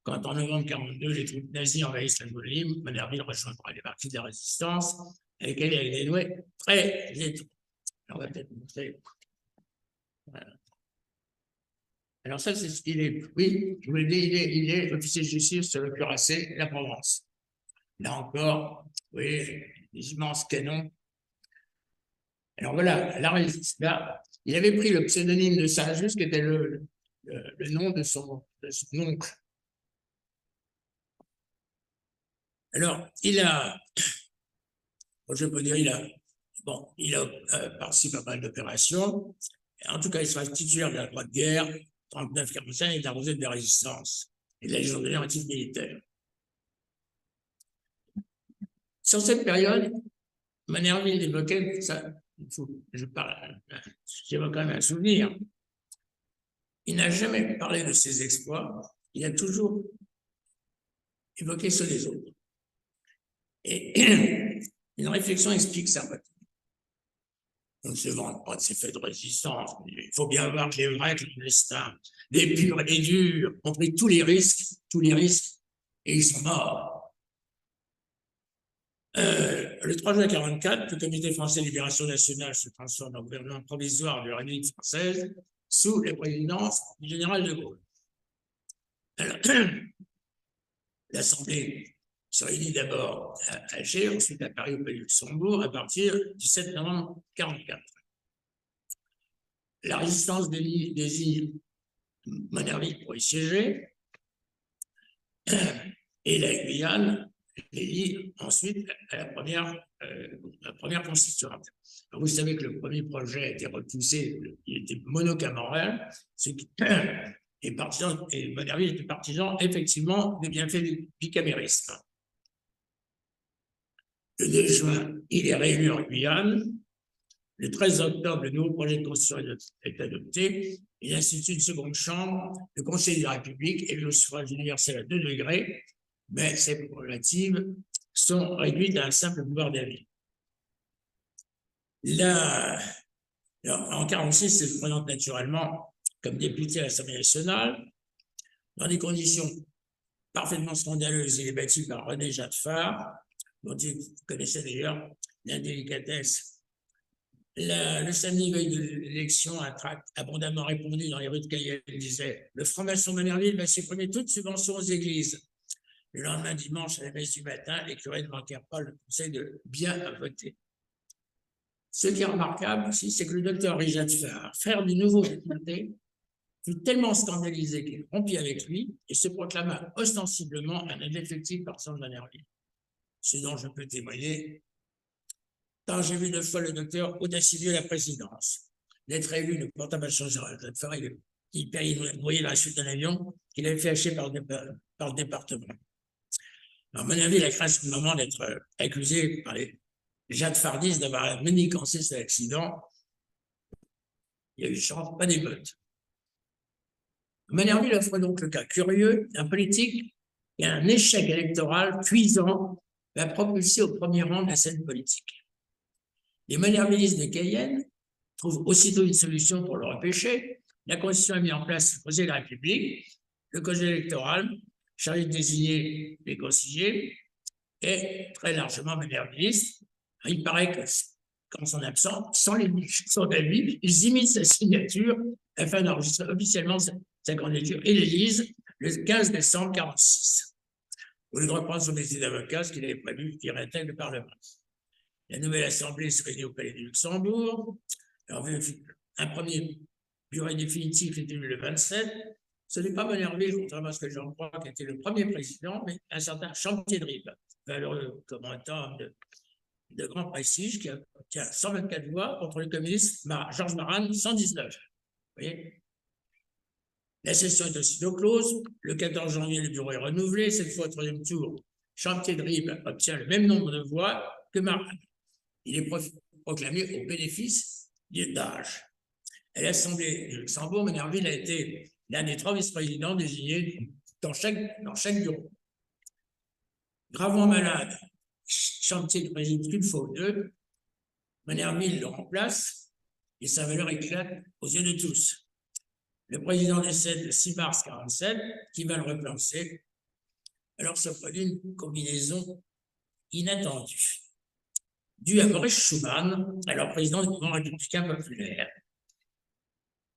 Quand en novembre 1942, les troupes nazies envahissent la Moline, Monnerville rejoindra les partis de la résistance avec lesquels il a dénoué très étroit. On va peut-être montrer. Voilà. Alors ça, c'est ce qu'il est. Oui, je vous l'ai dit, il est officier de justice sur le cuirassé, la Provence. Là encore, oui, les immenses canons. Alors voilà, là, il avait pris le pseudonyme de Saint-Just, qui était le nom de son oncle. Alors, je peux dire, il a participé à pas mal d'opérations. En tout cas, il sera titulaire de la Croix de guerre, 39-45, et de la Rosette de la Résistance, et de la Légion d'honneur militaire. Sur cette période, Monnerville évoquait, j'évoque quand même un souvenir. Il n'a jamais parlé de ses exploits, il a toujours évoqué ceux des autres. Et une réflexion explique ça. On ne se vante pas de ces faits de résistance. Il faut bien voir que les vrais clandestins, les purs et les durs, ont pris tous les risques, et ils sont morts. Le 3 juin 1944, le Comité français de libération nationale se transforme en gouvernement provisoire de la République française sous la présidence du général de Gaulle. Alors, l'Assemblée se réunit d'abord à Alger, ensuite à Paris au Palais du Luxembourg, à partir du 7 novembre 1944. La résistance désigne Monnerville pour y siéger, et la Guyane les lie ensuite à la première constituante. Vous savez que le premier projet a été repoussé, il était monocaméral, ce qui et Monnerville était partisan effectivement des bienfaits du bicamérisme. Le 2 juin, il est réélu en Guyane. Le 13 octobre, le nouveau projet de constitution est adopté. Il institue une seconde chambre, le Conseil de la République et le suffrage universel à 2 degrés, mais ces prérogatives sont réduites à un simple pouvoir d'avis. En 1946, il se présente naturellement comme député à l'Assemblée nationale, dans des conditions parfaitement scandaleuses. Il est battu par René Jaffard, dont vous connaissez d'ailleurs l'indélicatesse. Le samedi veille de l'élection, un tract abondamment répandu dans les rues de Cayenne disait « Le franc-maçon Monnerville va supprimer toute subvention aux églises ». Le lendemain dimanche, à la messe du matin, les curés ne manquèrent pas le conseil de bien voter. Ce qui est remarquable aussi, c'est que le docteur Richard Farr, frère du nouveau député, fut tellement scandalisé qu'il rompit avec lui et se proclama ostensiblement un indéfectible partisan de Monnerville. Ce dont je peux témoigner, tant j'ai vu 2 fois le docteur audacieux à la présidence. D'être élu ne porta pas chance à Richard Farr, il périt noyé dans la chute d'un avion qu'il avait fait hacher par le département. Alors, Monnerville a craint ce moment d'être accusé par les Jacques Fardistes d'avoir ménicancé cet accident. Il y a eu chance, pas d'émeute. Monnerville offre donc le cas curieux d'un politique qui a un échec électoral cuisant va propulser au premier rang de la scène politique. Les monnervillistes de Cayenne trouvent aussitôt une solution pour le repêcher. La Constitution a mis en place le Conseil de la République, le Conseil électoral, chargé de désigner les conseillers, est très largement monnervilliste. Il paraît que, quand son absent, sans son avis, ils imitent sa signature afin d'enregistrer officiellement sa candidature et l'élisent le 15 décembre 1946. Au lieu de reprendre son métier d'avocat, ce qu'il avait prévu, il réintègre le Parlement. La nouvelle Assemblée se réunit au Palais du Luxembourg. Alors, un premier bureau définitif est élu le 27. Ce n'est pas Monnerville, contrairement à ce que j'en crois, qui était le premier président, mais un certain Champtier-Drive, valeureux combattant de grand prestige, qui obtient 124 voix contre le communiste Georges Maran, 119. Vous voyez ? La session est aussitôt close. Le 14 janvier, le bureau est renouvelé. Cette fois, au 3e tour, Champtier-Drive obtient le même nombre de voix que Maran. Il est proclamé au bénéfice d'âge. À l'Assemblée du Luxembourg, Monnerville a été l'un des 3 vice-présidents désignés dans chaque bureau. Gravement malade, Champtier ne préside qu'une fois ou 2. Monnerville le remplace et sa valeur éclate aux yeux de tous. Le président décède le 6 mars 1947, qui va le remplacer. Alors se produit une combinaison inattendue, due à Maurice Schuman, alors président du mouvement républicain populaire.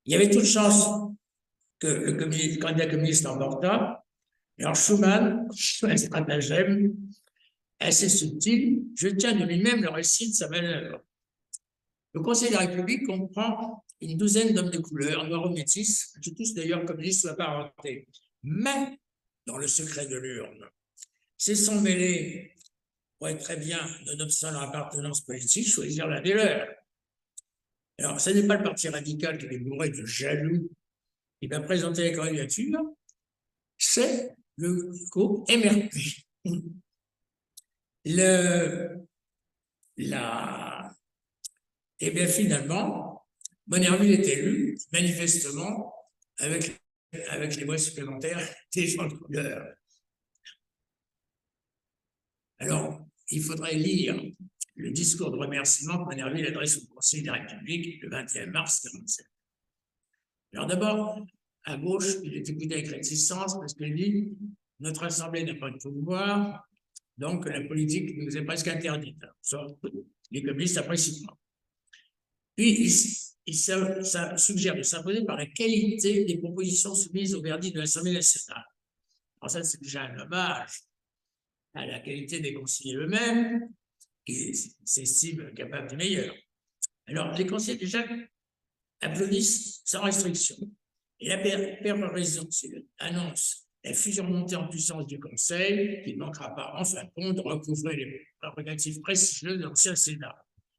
Il y avait toute chance que le candidat communiste l'emportât. Alors Schuman, un stratagème assez subtil, je tiens de lui-même le récit de sa valeur. Le Conseil de la République comprend une douzaine d'hommes de couleur, noirs ou métis, qui tous d'ailleurs communistes ou apparentés. Mais, dans le secret de l'urne, ces sont mêlés, pourraient très bien, nonobstant leur appartenance politique, choisir l'un des leurs. Alors, ce n'est pas le parti radical qui est bourré de jaloux qui va présenter la candidature, c'est le groupe MRP. Et bien finalement, Monnerville est élu, manifestement, avec les voix supplémentaires des gens de couleur. Alors, il faudrait lire le discours de remerciement que Monnerville adresse au Conseil de la République le 21 mars 1947. Alors d'abord, à gauche, il est écouté avec réticence parce qu'il dit « Notre Assemblée n'a pas de pouvoir, donc la politique nous est presque interdite. » Les communistes apprécient pas. Puis, ça suggère de s'imposer par la qualité des propositions soumises au verdict de l'Assemblée nationale. Alors ça, c'est déjà un hommage à la qualité des conseillers eux-mêmes, qui s'estiment capables du meilleur. Alors, les conseillers, déjà, applaudissent sans restriction. Et la présidence annonce la fusion montée en puissance du Conseil, qui ne manquera pas, en fin de compte, de recouvrer les prérogatives prestigieuses de l'ancien Sénat.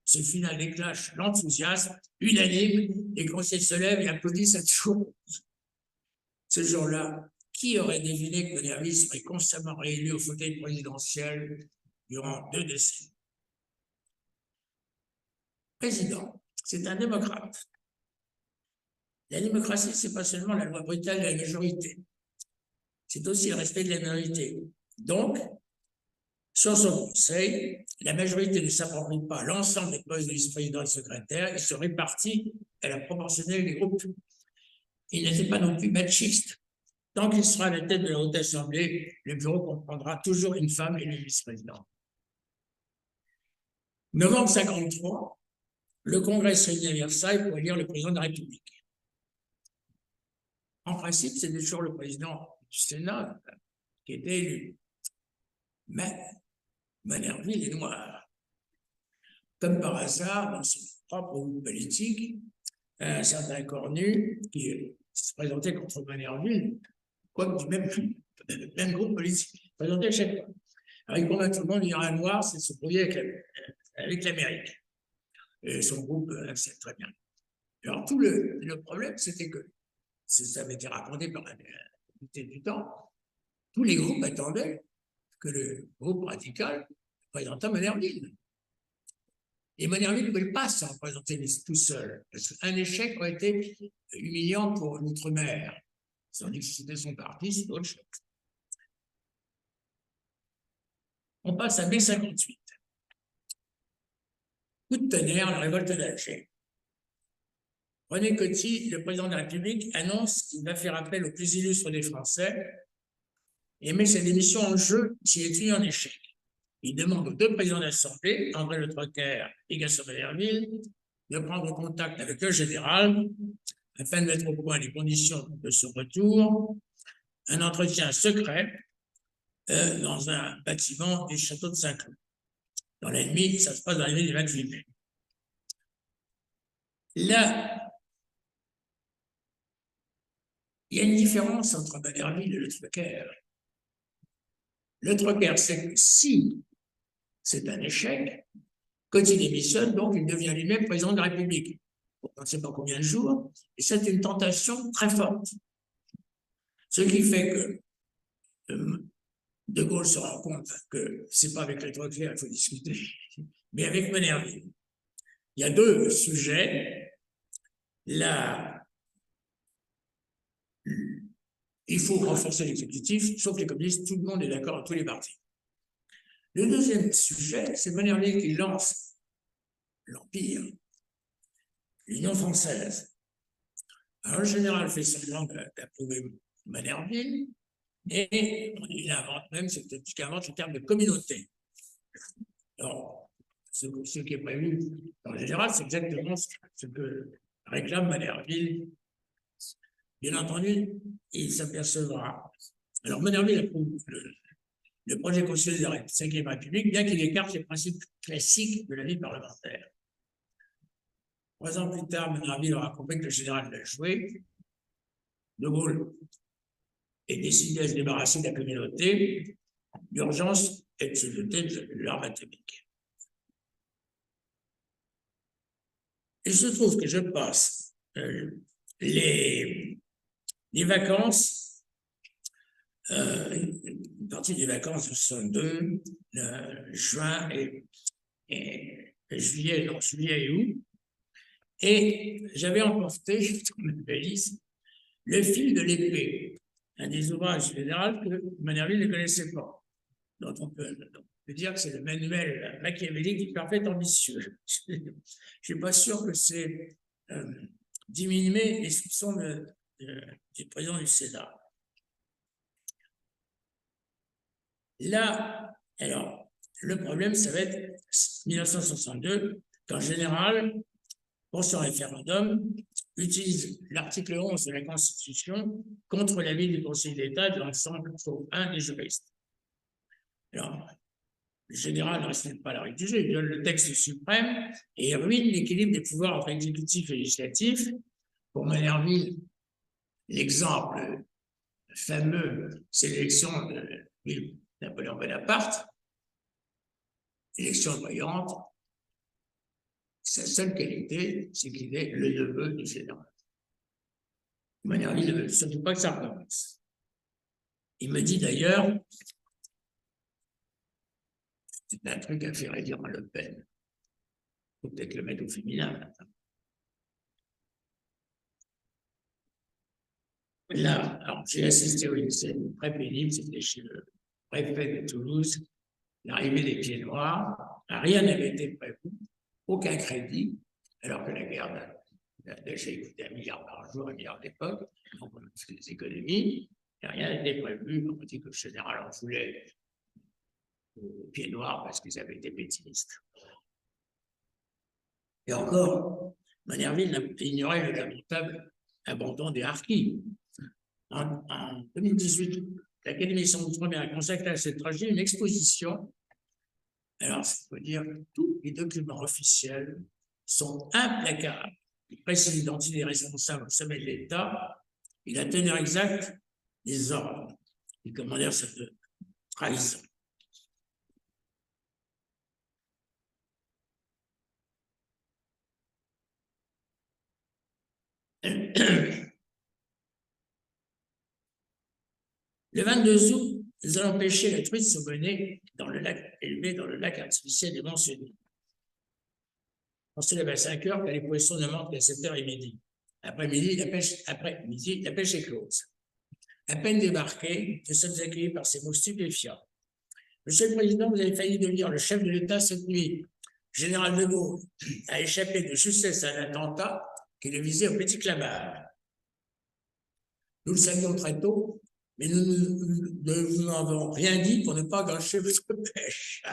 Ce final déclenche l'enthousiasme unanime, les conseillers se lèvent et applaudissent cette chose. Ce jour-là, qui aurait deviné que Nervis serait constamment réélu au fauteuil présidentiel durant 2 décennies? Président, c'est un démocrate. La démocratie, ce n'est pas seulement la loi brutale de la majorité, c'est aussi le respect de la minorité. Donc, sur son conseil, la majorité ne s'approprie pas l'ensemble des postes de vice-président et secrétaire, il se répartit à la proportionnelle des groupes. Il n'était pas non plus machiste. Tant qu'il sera à la tête de la Haute Assemblée, le bureau comprendra toujours une femme et le vice-président. Novembre 1953, le Congrès se réunit à Versailles pour élire le président de la République. En principe, c'est toujours le président du Sénat qui était élu. Mais Manerville est noir. Comme par hasard, dans son propre groupe politique, un certain Cornu qui se présentait contre Manerville, quoique du même groupe politique, présenté à chaque fois. Alors il convainc tout le monde, il y aura un noir, c'est se brouiller avec l'Amérique. Et son groupe accepte très bien. Alors tout le problème, c'était que, ça avait été raconté par la du temps, tous les groupes attendaient que le groupe radical présentât Manerville. Et Manerville ne pouvait pas s'en représenter tout seul, parce qu'un échec aurait été humiliant pour l'outre-mer. Tandis que c'était son parti, c'est autre chose. On passe à mai 58. Coup de tonnerre, la révolte d'Alger. René Coty, le président de la République, annonce qu'il va faire appel aux plus illustres des Français et met sa démission en jeu s'il est tenu en échec. Il demande aux 2 présidents de l'Assemblée, André Le Troquer et Gaston Manerville, de prendre contact avec le général afin de mettre au point les conditions de son retour, un entretien secret dans un bâtiment du château de Saint-Cloud. Dans la nuit, ça se passe dans la nuit du 28 mai. Là, il y a une différence entre Manerville et Le Troquer. Le Troquer, c'est que si c'est un échec, quand il démissionne, donc il devient lui-même président de la République. On ne sait pas combien de jours, et c'est une tentation très forte. Ce qui fait que De Gaulle se rend compte que ce n'est pas avec les Troquer qu'il faut discuter, mais avec Manerville. Il y a 2 sujets. Là, il faut renforcer l'exécutif, sauf les communistes, tout le monde est d'accord, tous les partis. Le deuxième sujet, c'est Manerville qui lance l'Empire, l'Union française. Alors, le général fait semblant d'approuver Manerville et il invente même, c'est peut-être qu'il invente le terme de communauté. Alors, ce qui est prévu dans le général, c'est exactement ce que réclame Manerville. Bien entendu, il s'apercevra. Alors, Manerville approuve le projet constitutionnel de la 5e République, bien qu'il écarte les principes classiques de la vie parlementaire. 3 ans plus tard, Manerville aura compris que le général l'a joué. De Gaulle est décidé à se débarrasser de la communauté. L'urgence est de se doter de l'arme atomique. Il se trouve que je passe les vacances, une partie des vacances de 62, juin et juillet et août, et j'avais emporté dans ma valise Le fil de l'épée, un des ouvrages généraux que Manerville ne connaissait pas. Donc on peut dire que c'est le manuel machiavélique du parfait ambitieux. Je ne suis pas sûr que c'est diminuer les soupçons du président du Sénat. Là, alors, le problème, ça va être 1962, quand le général pour ce référendum, utilise l'article 11 de la Constitution contre l'avis du Conseil d'État de l'ensemble, sauf un des juristes. Alors, le général ne respecte pas la règle du jeu, il donne le texte suprême et ruine l'équilibre des pouvoirs entre exécutif et législatif. Pour Manerville, l'exemple fameux, c'est l'élection de Napoléon Bonaparte, élection voyante. Sa seule qualité, c'est qu'il est le neveu du général. Manerville ne veut surtout pas que ça recommence. Il me dit d'ailleurs, c'est un truc à faire dire à Le Pen. Il faut peut-être le mettre au féminin maintenant. Là, alors j'ai assisté à une scène très pénible, c'était chez le préfet de Toulouse, l'arrivée des pieds noirs, rien n'avait été prévu, aucun crédit, alors que la guerre déjà coûté 1 milliard par jour, 1 milliard d'époque, donc on a fait des économies, et rien n'était prévu, on dit que le général en voulait aux pieds noirs parce qu'ils avaient été pétinistes. Et encore, Manerville ignorait le lamentable abandon des harkis. En 2018, l'Académie Saint-Ouen a consacré à cette tragédie une exposition. Alors, ça veut dire que tous les documents officiels sont implacables. Il précise l'identité des responsables au sommet de l'État et la teneur exacte des ordres. Et comment dire cette trahison. Le 22 août, nous allons pêcher la truite saumonnée dans le lac élevé dans le lac artificiel des Monts-Cenis. On se lève à 5 heures, car les poissons ne manquent qu'à 7h et midi. Après-midi, la pêche est close. À peine débarqués, nous sommes accueillis par ces mots stupéfiants. Monsieur le Président, vous avez failli devenir le chef de l'État cette nuit. Général de Gaulle a échappé de justesse à un attentat qui le visait au Petit Clamart. Nous le savions très tôt, mais nous ne n'avons rien dit pour ne pas gâcher votre pêche.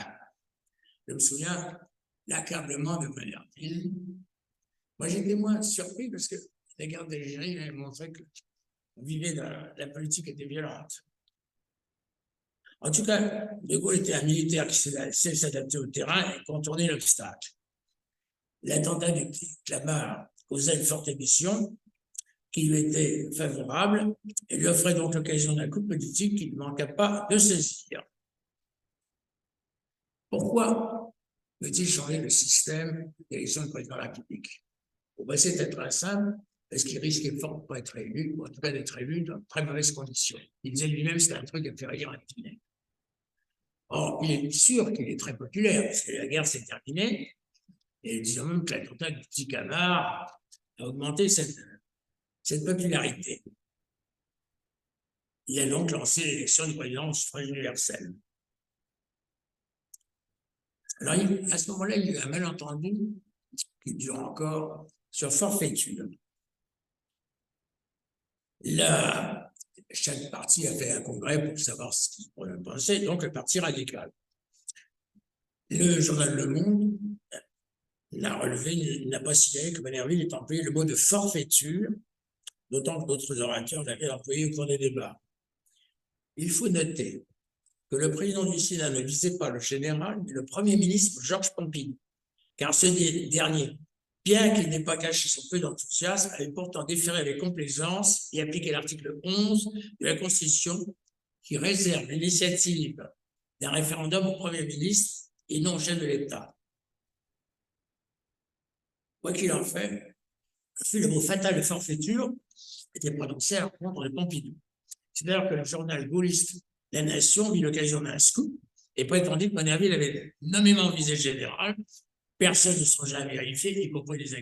Je me souviens l'accablement de Manerville. Moi, j'étais moins surpris parce que la guerre d'Algérie avait montré qu'on vivait dans la politique était violente. En tout cas, De Gaulle était un militaire qui sait s'adapter au terrain et contourner l'obstacle. L'attentat du Petit Clamart causait une forte émission qui lui était favorable et lui offrait donc l'occasion d'un coup politique qu'il ne manqua pas de saisir. Pourquoi veut-il changer le système d'élection du président de la République? C'est très simple, parce qu'il risquait fort de ne pas être élu, ou en tout cas d'être élu dans de très mauvaises conditions. Il disait lui-même que c'était un truc à faire rire un dîner. Or, il est sûr qu'il est très populaire, parce que la guerre s'est terminée, et disons même que l'attentat du Petit Clamart a augmenté cette popularité. Il a donc lancé l'élection du président au suffrage universel. Alors, à ce moment-là, il y a eu un malentendu qui dure encore sur forfaiture. Là, chaque parti a fait un congrès pour savoir ce qu'il pensait, donc le parti radical. Le journal Le Monde l'a relevé, il n'a pas signalé que Manerville ait employé le mot de forfaiture, d'autant que d'autres orateurs l'avaient employé au cours des débats. Il faut noter que le président du Sénat ne visait pas le général, mais le Premier ministre Georges Pompidou, car ce dernier, bien qu'il n'ait pas caché son peu d'enthousiasme, avait pourtant déféré avec complaisance et appliqué l'article 11 de la Constitution qui réserve l'initiative d'un référendum au Premier ministre et non au chef de l'État. Quoi qu'il en fait, le mot fatal de forfaiture était prononcé à l'encontre de Pompidou. C'est d'ailleurs que le journal gaulliste La Nation vit l'occasion d'un scoop et prétendit que Manerville avait nommément visé le général. Personne ne sera jamais vérifié, y compris les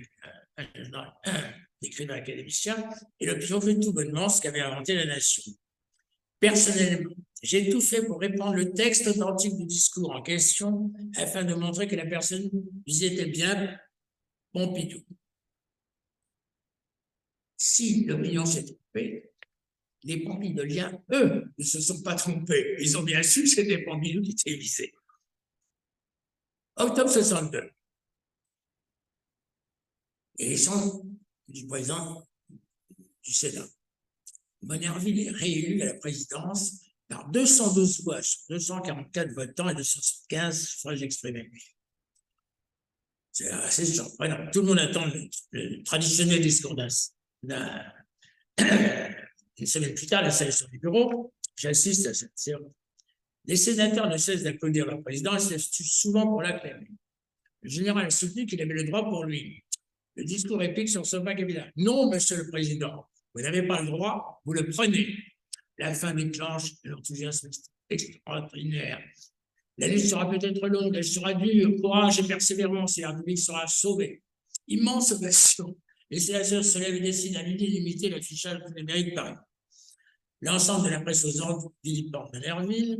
écrivains académiciens, et l'opinion fait tout bonnement ce qu'avait inventé La Nation. Personnellement, j'ai tout fait pour répandre le texte authentique du discours en question afin de montrer que la personne visée était bien Pompidou. Si l'opinion s'est trompée, les pompidoliens, eux, ne se sont pas trompés. Ils ont bien su que c'était Pompidou qui était visé. Octobre 62. élection du président du Sénat. Monnerville est réélu à la présidence par 212 voix sur 244 votants et 215 suffrages exprimés. C'est assez surprenant. Tout le monde attend le traditionnel discours une semaine plus tard, la salle sur les bureaux, j'assiste à cette séance. Les sénateurs ne cessent d'applaudir leur président et se souvent pour l'acclamer. Le général a soutenu qu'il avait le droit pour lui. Le discours réplique sur ce pas capital. Non, monsieur le président, vous n'avez pas le droit, vous le prenez. La fin déclenche l'enthousiasme extraordinaire. La lutte sera peut-être longue, elle sera dure, courage et persévérance, et la République sera sauvée. Immense ovation. Les sénateurs se lèvent et décident à l'idée d'imiter l'affichage de l'Amérique de Paris. L'ensemble de la presse aux ordres vilipende Monnerville.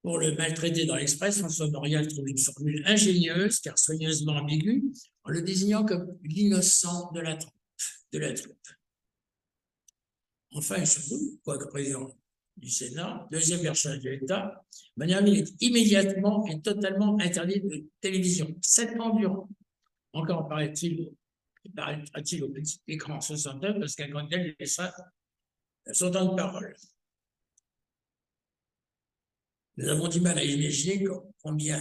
Pour le maltraiter dans l'Express, François Mauriac trouve une formule ingénieuse, car soigneusement ambiguë, en le désignant comme l'innocent de la troupe. Enfin, et surtout, quoique président du Sénat, deuxième personnage de l'État, Monnerville est immédiatement et totalement interdit de télévision. 7 ans durant. Encore paraît-il au petit écran 69, parce qu'à quand elle laissa son temps de parole. Nous avons du mal à imaginer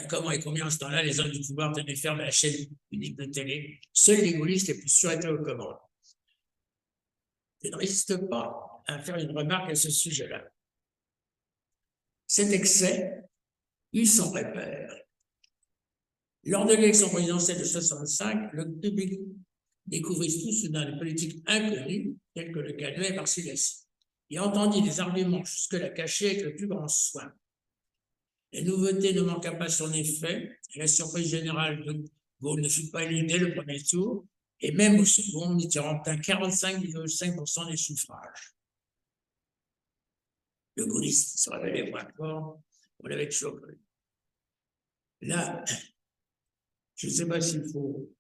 comment et combien en ce temps-là les hommes du pouvoir tenaient ferme à la chaîne unique de télé. Seuls les gaullistes les plus sûrs étaient aux commandes. Je ne résiste pas à faire une remarque à ce sujet-là. Cet excès eut son repère. Lors de l'élection présidentielle de 1965, le public découvrit tout soudain des politiques inconnues, telles que le Canuet et Marcellus, et entendit des arguments jusque-là cachés avec le plus grand soin. La nouveauté ne manqua pas son effet, et la surprise générale de Gaulle ne fut pas élue dès le premier tour, et même au second, Mitterrand obtint 45,5% des suffrages. Le gaullisme se révélait moins fort, on l'avait toujours connu. Là, je ne sais pas s'il faut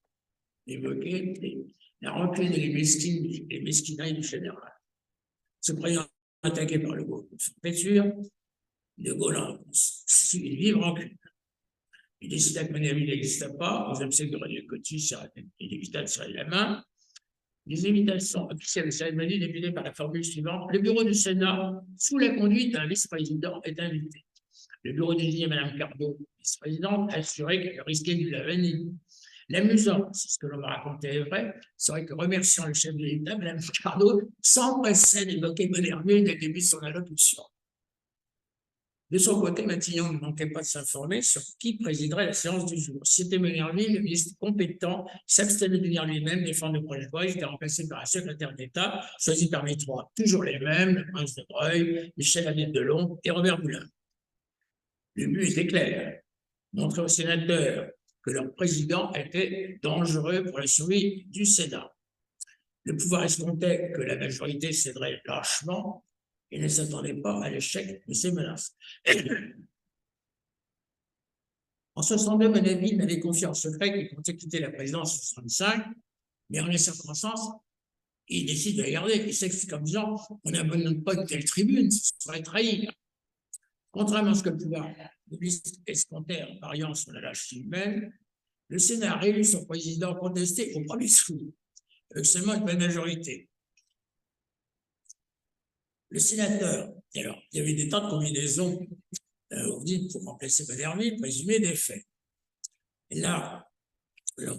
évoquer la rancune et les mesquineries du général. Se croyant attaqué par le Gaulle, de Gaulle a su une vive rancune. Il décida que Monnerville n'exista pas, aux obsèques de René Coty, il évita de serrer la main. Les invitations officielles de cérémonie débutaient par la formule suivante: le bureau du Sénat, sous la conduite d'un vice-président, est invité. Le bureau désignait Mme Cardot, vice-présidente, assurait qu'elle risquait de la vanille. L'amusant, c'est ce que l'on m'a raconté est vrai, serait que, remerciant le chef de l'État, Mme Cardot s'empressait d'évoquer Monnerville dès le début de son allocution. De son côté, Matignon ne manquait pas de s'informer sur qui présiderait la séance du jour. Si c'était Monnerville, le ministre compétent s'abstenait de venir lui-même défendre le projet de loi. Il était remplacé par un secrétaire d'État, choisi parmi 3, toujours les mêmes, le prince de Breuil, Michel Adet-Delon et Robert Moulin. Le but était clair: montrer aux sénateurs que leur président était dangereux pour la survie du Sénat. Le pouvoir escomptait que la majorité céderait lâchement et ne s'attendait pas à l'échec de ces menaces. En 1962, Monnerville m'avait confié en secret qu'il comptait quitter la présidence en 1965, mais en les circonstances, il décide de la garder. Il s'explique en disant: on n'abandonne pas une telle tribune, ce serait trahir. Contrairement à ce que le pouvoir escomptait en pariant sur la lâcheté humaine, le Sénat a réélu son président contesté au premier tour, avec seulement une bonne majorité. Le sénateur, alors, il y avait des tas de combinaisons pour remplacer Monnerville, présumé des faits. Et là, le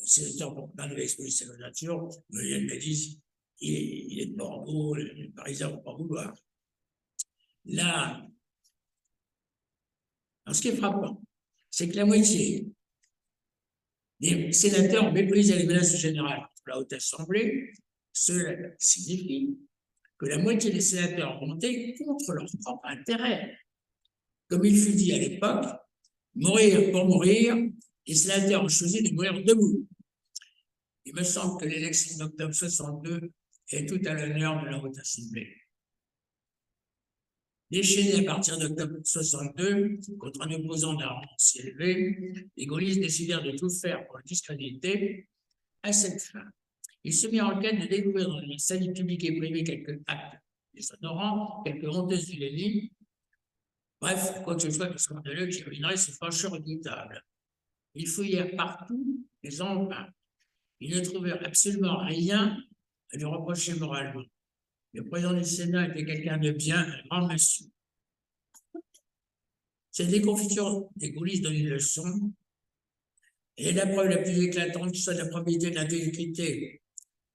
sénateur Bourgoin avait exposé sa nature, il m'a dit: il est de Bordeaux, les Parisiens ne vont pas vouloir. Là, alors, ce qui est frappant, c'est que la moitié des sénateurs méprisaient les menaces générales de la Haute Assemblée. Cela signifie que la moitié des sénateurs ont voté contre leur propre intérêt. Comme il fut dit à l'époque, mourir pour mourir, les sénateurs ont choisi de mourir debout. Il me semble que l'élection d'octobre 62 est tout à l'honneur de la Haute Assemblée. Déchaînés à partir d'octobre 62 contre un opposant d'un rang si élevé, les gaullistes décidèrent de tout faire pour le discréditer. À cette fin, il se mit en quête de découvrir dans les salles publiques et privées quelques actes déshonorants, quelques honteuses vilaies. Bref, quoi que ce soit de scandaleux qui ruinerait ses fâcheurs redoutables. Ils fouillèrent partout les emprunts. Il ne trouvait absolument rien à lui reprocher moralement. Le président du Sénat était quelqu'un de bien, un grand monsieur. Cette déconfiture des coulisses donne une leçon, et la preuve la plus éclatante soit de la probabilité de l'intégrité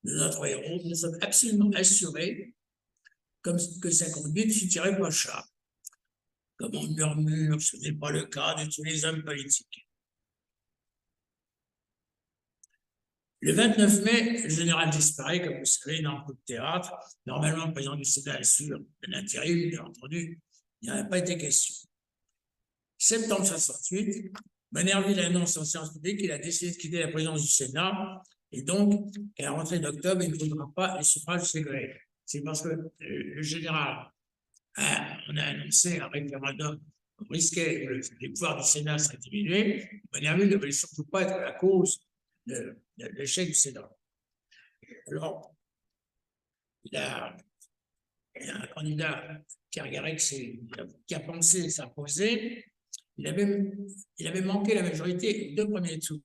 de notre héros. Nous sommes absolument assurés comme que sa conduite fut irréprochable. Comme on murmure, ce n'est pas le cas de tous les hommes politiques. Le 29 mai, le général disparaît, comme vous savez, dans le coup de théâtre. Normalement, le président du Sénat assure l'intérim, bien entendu, il n'y en a pas été question. Septembre 68, Manerville annonce en séance publique qu'il a décidé de quitter la présidence du Sénat et donc, à la rentrée d'octobre, il ne voudra pas les suffrages de ses collègues. C'est parce que le général on a annoncé un référendum, on risquait que les pouvoirs du Sénat seraient diminués. Manerville ne voulait surtout pas être la cause de l'échec du Sénat. Alors, il y a un candidat, Pierre Garrix, qui a pensé s'imposer. Il avait manqué la majorité aux 2 premiers tours.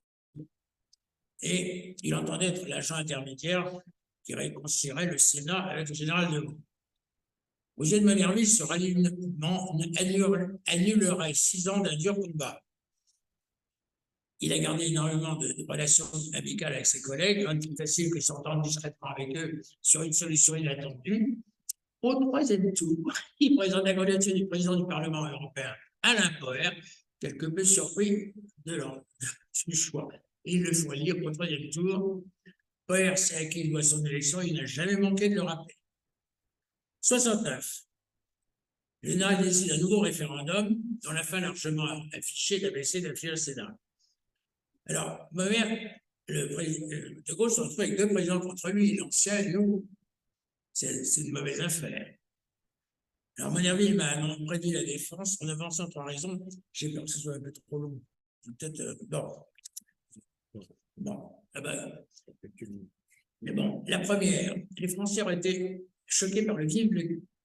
Et il entendait être l'agent intermédiaire qui réconcilierait le Sénat avec le général de Gaulle. Roger de Manerville, ce ralliement annulerait 6 ans d'un dur combat. Il a gardé énormément de relations amicales avec ses collègues, rien de plus facile que s'entendre discrètement avec eux sur une solution inattendue. Au 3e tour, il présente la candidature du président du Parlement européen, Alain Poher, quelque peu surpris du choix. Il le faut lire au 3e tour. Poher sait à qui il doit son élection, il n'a jamais manqué de le rappeler. 69. Le général décide un nouveau référendum dont la fin largement affichée d'abaisser le Sénat. Alors, de Gaulle se retrouve avec 2 présidents contre lui, l'ancien et nous. C'est une mauvaise affaire. Alors, Manerville m'a prédit la défense en avançant 3 raisons. J'ai peur que ce soit un peu trop long. Peut-être. Bon. Ah ben, mais bon, la première, les Français ont été choqués par le vive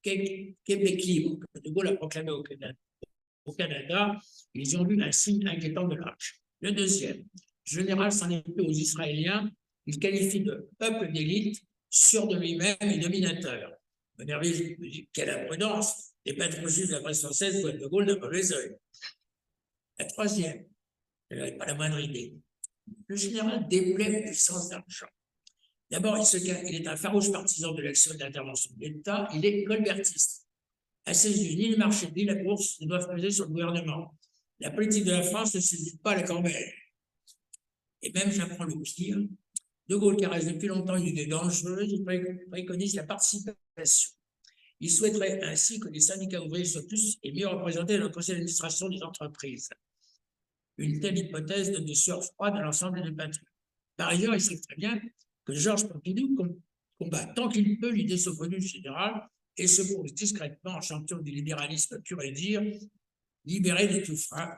Québec libre que De Gaulle a proclamé au Canada. Ils ont vu un signe inquiétant de l'âge. Le deuxième, le général s'en est pris aux Israéliens. Il qualifie de peuple d'élite, sûr de lui-même et dominateur. Manerville dit quelle imprudence, les patrons juifs de la presse française voient De Gaulle d'un mauvais œil. La troisième, elle n'avait pas la moindre idée. Le général déplaît aux puissances d'argent. D'abord, il est un farouche partisan de l'action et de l'intervention de l'État. Il est colbertiste. À ses yeux, ni le marché ni la bourse ne doivent peser sur le gouvernement. La politique de la France ne se dit pas à la corbeille. Et même, j'apprends le pire, De Gaulle caresse depuis longtemps une idée dangereuse, il préconise la participation. Il souhaiterait ainsi que les syndicats ouvriers soient plus et mieux représentés dans le conseil d'administration des entreprises. Une telle hypothèse donne des sueurs froides à l'ensemble des patrons. Par ailleurs, il sait très bien que Georges Pompidou combat tant qu'il peut l'idée saugrenue du général et se pose discrètement en champion du libéralisme pur et dire, libéré de tout frein.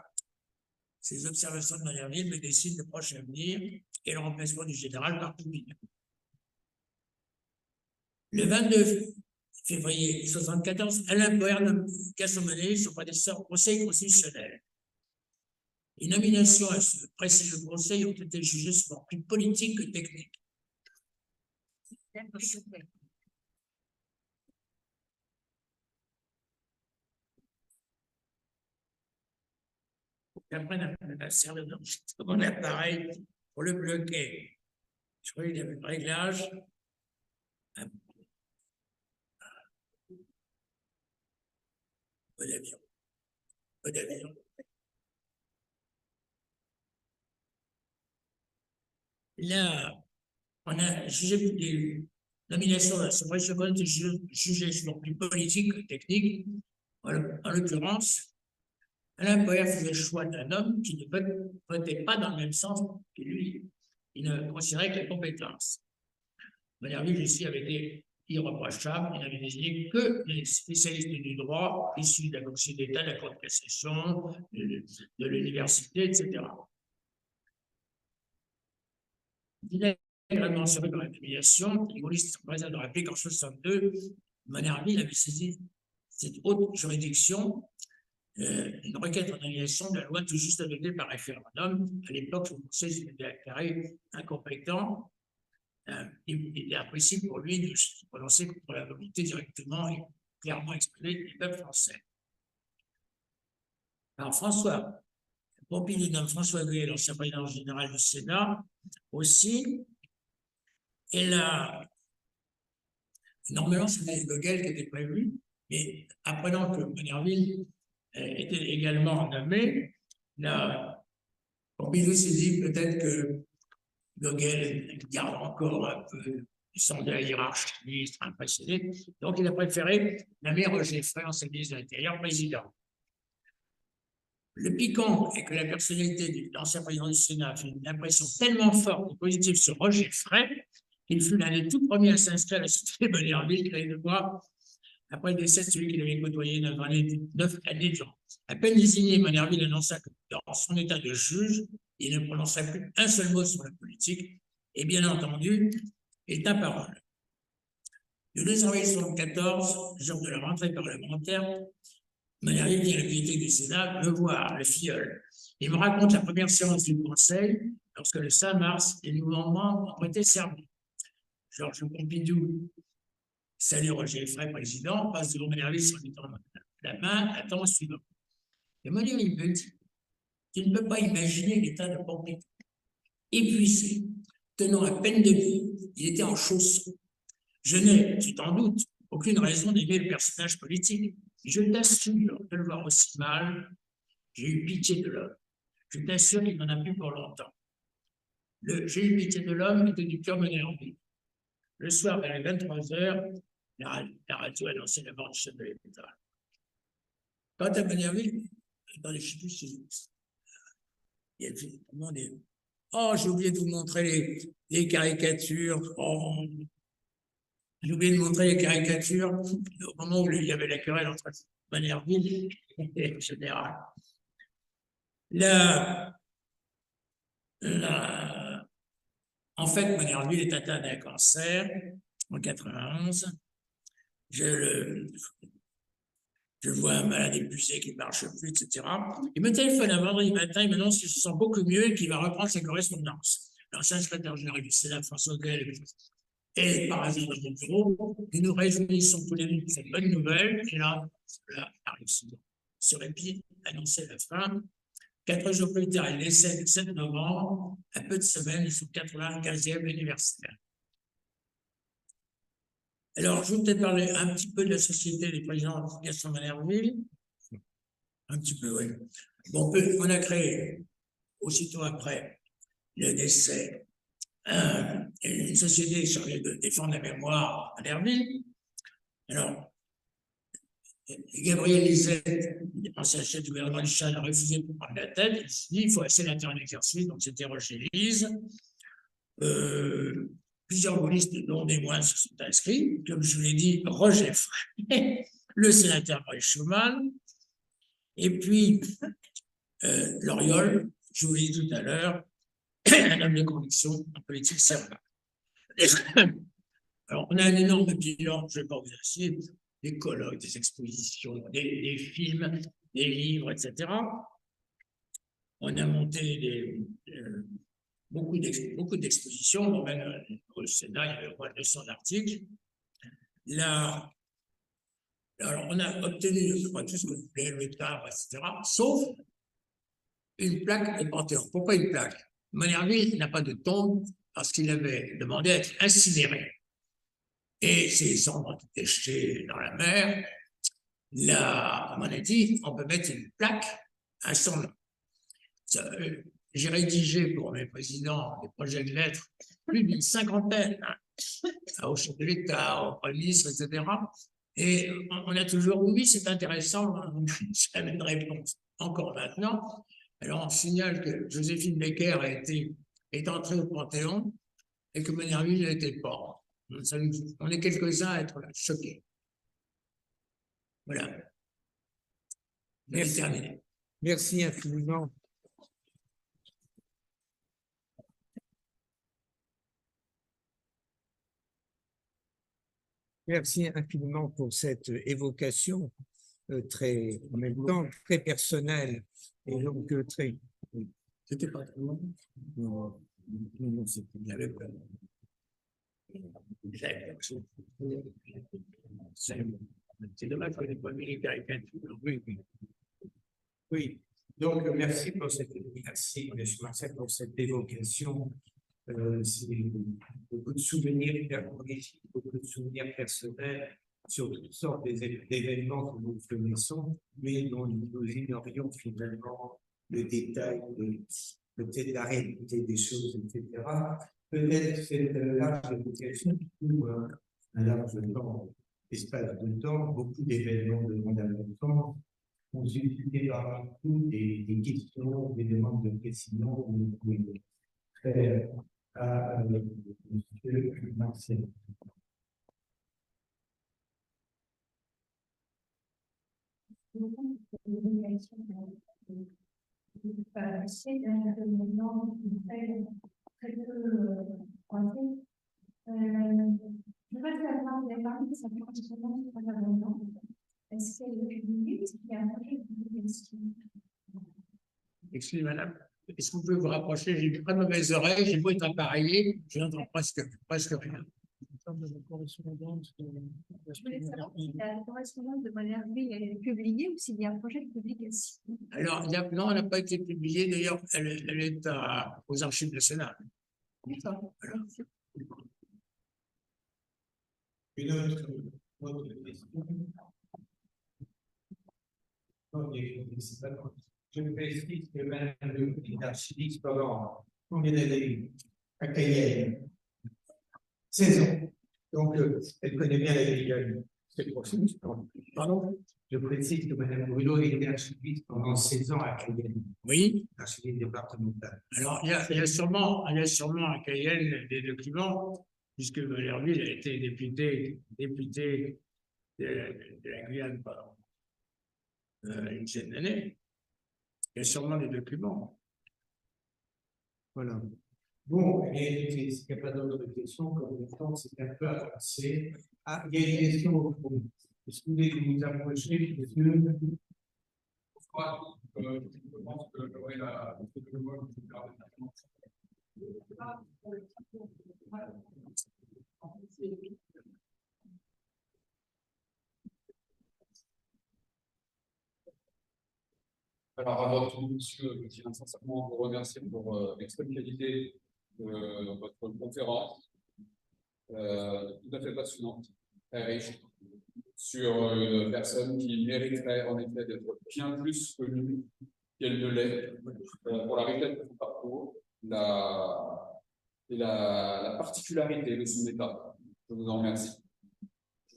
Ces observations de Manerville me dessinent le proche avenir et le remplacement du général par Pompidou. Le 22 février 1974, Alain Poher nomme Cassomonnet son prédécesseur au Conseil constitutionnel. Les nominations à ce précieux conseil ont été jugées souvent plus politiques que techniques. J'apprenne à servir de mon appareil pour le bloquer. Je crois qu'il y avait le réglage. Bon avion. Bon avion. Là, on a jugé les nominations à ce précieux conseil jugées souvent plus politiques que techniques. En l'occurrence, Alain Poher faisait le choix d'un homme qui ne votait pas dans le même sens que lui. Il ne considérait que la compétence. Manerville, ici, avait été irréprochable. Il n'avait désigné que les spécialistes du droit issus de la Conseil d'État, de la Cour de cassation, de l'université, etc. Il est également servi par la nomination. Les gaullistes sont présents de rappeler qu'en 1962, Manerville avait saisi cette haute juridiction une requête en annulation de la loi tout juste adoptée par référendum. À l'époque, le Conseil s'était déclaré incompétent. Il était impossible pour lui de se prononcer contre la volonté directement et clairement exprimée du peuple français. Alors, François Pompidou nomme François Gué, l'ancien président général du Sénat, aussi. Et là, normalement, c'était Gauguel qui était prévu, mais apprenant que Monnerville était également nommé, là, Pompidou s'est dit peut-être que Gauguel garde encore un peu son de la hiérarchie, sera impressionné. Donc, il a préféré nommer Roger Frey, ancien ministre de l'Intérieur, président. Le piquant est que la personnalité de l'ancien président du Sénat a fait une impression tellement forte et positive sur Roger Frey qu'il fut l'un des tout premiers à s'inscrire à la société Monnerville, créée de mois après le décès de celui qu'il avait côtoyé 9 années durant. À peine désigné, Monnerville annonça que dans son état de juge, il ne prononcerait plus un seul mot sur la politique, et bien entendu, est à parole. Le 2 avril 1974, jour de la rentrée parlementaire, Monnerville vient à la bibliothèque du Sénat me voir, le filleul. Il me raconte la première séance du Conseil, lorsque le 5 mars, les nouveaux membres ont prêté serment. Georges Pompidou, salut Roger Frey, président, passe devant Monnerville sans lui tendre la main, attend le suivant. Et Monnerville me dit, tu ne peux pas imaginer l'état de Pompidou. Épuisé, tenant à peine debout, il était en chaussons. Je n'ai, tu t'en doutes, aucune raison d'aimer le personnage politique. Je t'assure de le voir aussi mal. J'ai eu pitié de l'homme. Je t'assure qu'il n'en a plus pour longtemps. J'ai eu pitié de l'homme était du cœur Monnerville. Le soir, vers les 23h, la radio annonçait la mort du chef de l'État. Quant à Monnerville, dans les sais plus si il y a vraiment des. Oh, j'ai oublié de vous montrer les caricatures. Oh, j'ai oublié de montrer les caricatures au moment où il y avait la querelle entre Monnerville et le général. En fait, Monnerville est atteint d'un cancer en 91. Je vois un malade épuisé qui ne marche plus, etc. Il me téléphone un vendredi matin, il m'annonce qu'il se sent beaucoup mieux et qu'il va reprendre sa correspondance. L'ancien secrétaire général du Sénat, François Guel, est par hasard dans mon bureau. Nous nous réjouissons tous les deux de cette bonne nouvelle. Et là arrive sur épi, annoncer la fin. 4 jours plus tard, il décède le 7 novembre, à peu de semaines, son 95e anniversaire. Alors, je vais peut-être parler un petit peu de la Société des présidents de Gaston Monnerville. Un petit peu, oui. Bon, on a créé, aussitôt après le décès, une société chargée de défendre la mémoire à Monnerville. Alors, Gabriel Lisette, ancien chef du gouvernement du Chad, a refusé de prendre la tête. Il s'est dit il faut un sénateur en exercice, donc c'était Roger Lise. Plusieurs gaullistes, dont des moines, se sont inscrits. Comme je vous l'ai dit, Roger Frey, le sénateur Paul Schumann, et puis Loriol, je vous l'ai dit tout à l'heure, un homme de conviction en politique serbe. Alors, on a un énorme bilan, je ne vais pas vous assurer, des colloques, des expositions, des films, des livres, etc. On a monté beaucoup d'expositions. Bon, même au Sénat, il y avait au moins 200 articles. Là, alors, on a obtenu, je crois, tout ce que vous voulez, le cadre, etc., sauf une plaque au Panthéon. Pourquoi une plaque? Monnerville n'a pas de tombe parce qu'il avait demandé à être incinéré. Et ses cendres ont été jetées dans la mer. Là, on a dit, on peut mettre une plaque à son nom. J'ai rédigé pour mes présidents des projets de lettres, plus d'une cinquantaine, au chef de l'État, au Premier ministre, etc. Et on a toujours, oui, c'est intéressant, jamais de réponse. Encore maintenant, alors on signale que Joséphine Becker est entrée au Panthéon et que Monnerville n'était pas. On est quelques-uns à être choqués. Voilà. Merci. Terminé. Merci infiniment. Merci infiniment pour cette évocation très, en même temps, très personnel. Et donc, très. C'était pas très long. Non, non, c'était bien. C'est dommage qu'on n'ait pas mis les caricatures. Oui, oui. Oui, donc merci pour cette, merci, M. Marcel, pour cette évocation. C'est beaucoup de souvenirs, beaucoup de souvenirs personnels sur toutes sortes d'événements que nous connaissons, mais dont nous ignorions finalement le détail, peut-être la réalité des choses, etc. Peut-être cette large évocation ou un large temps, espace de temps, beaucoup d'événements de monde important ont suscité parmi nous des questions, des demandes de précision que vous pouvez faire à M. Marcel. C'est un événement très peu croisé. Je voudrais savoir, vous avez parlé de sa correspondance très abondante. Est-ce qu'elle est publique? Est-ce qu'il y a un projet de publication? Excusez, madame, est-ce que vous pouvez vous rapprocher? J'ai pas de mauvaises oreilles, j'ai beau être appareillé, je n'entends presque rien. Je voulais savoir si la correspondance de Monnerville est publiée ou s'il y a un projet de publication. Alors, non, elle n'a pas été publiée, d'ailleurs, elle est aux archives nationales. D'accord, merci. Une autre question. Je précise que Mme l'archiviste pendant combien d'années à Cayenne? 16 ans. Donc, elle connaît bien la ville. C'est possible. Pardon? Je précise que Mme Bruno était archiviste pendant 16 ans à Cayenne. Oui. Archiviste départemental. Alors, il y a sûrement à Cayenne des documents, puisque Monnerville a été député de la Guyane pendant une dizaine d'années. Il y a sûrement des documents. Voilà. Bon, et s'il n'y a pas d'autres questions, comme le temps c'est un peu avancé. Ah, il y a une question au fond. Est-ce que vous voulez vous approcher, monsieur? Je pense que j'aurai la Alors, avant tout, monsieur, je tiens sincèrement à vous remercier pour l'extrême qualité de votre conférence, tout à fait passionnante, très riche, sur une personne qui mériterait en effet d'être bien plus connue qu'elle ne l'est, pour la richesse de son parcours et la particularité de son état. Je vous en remercie.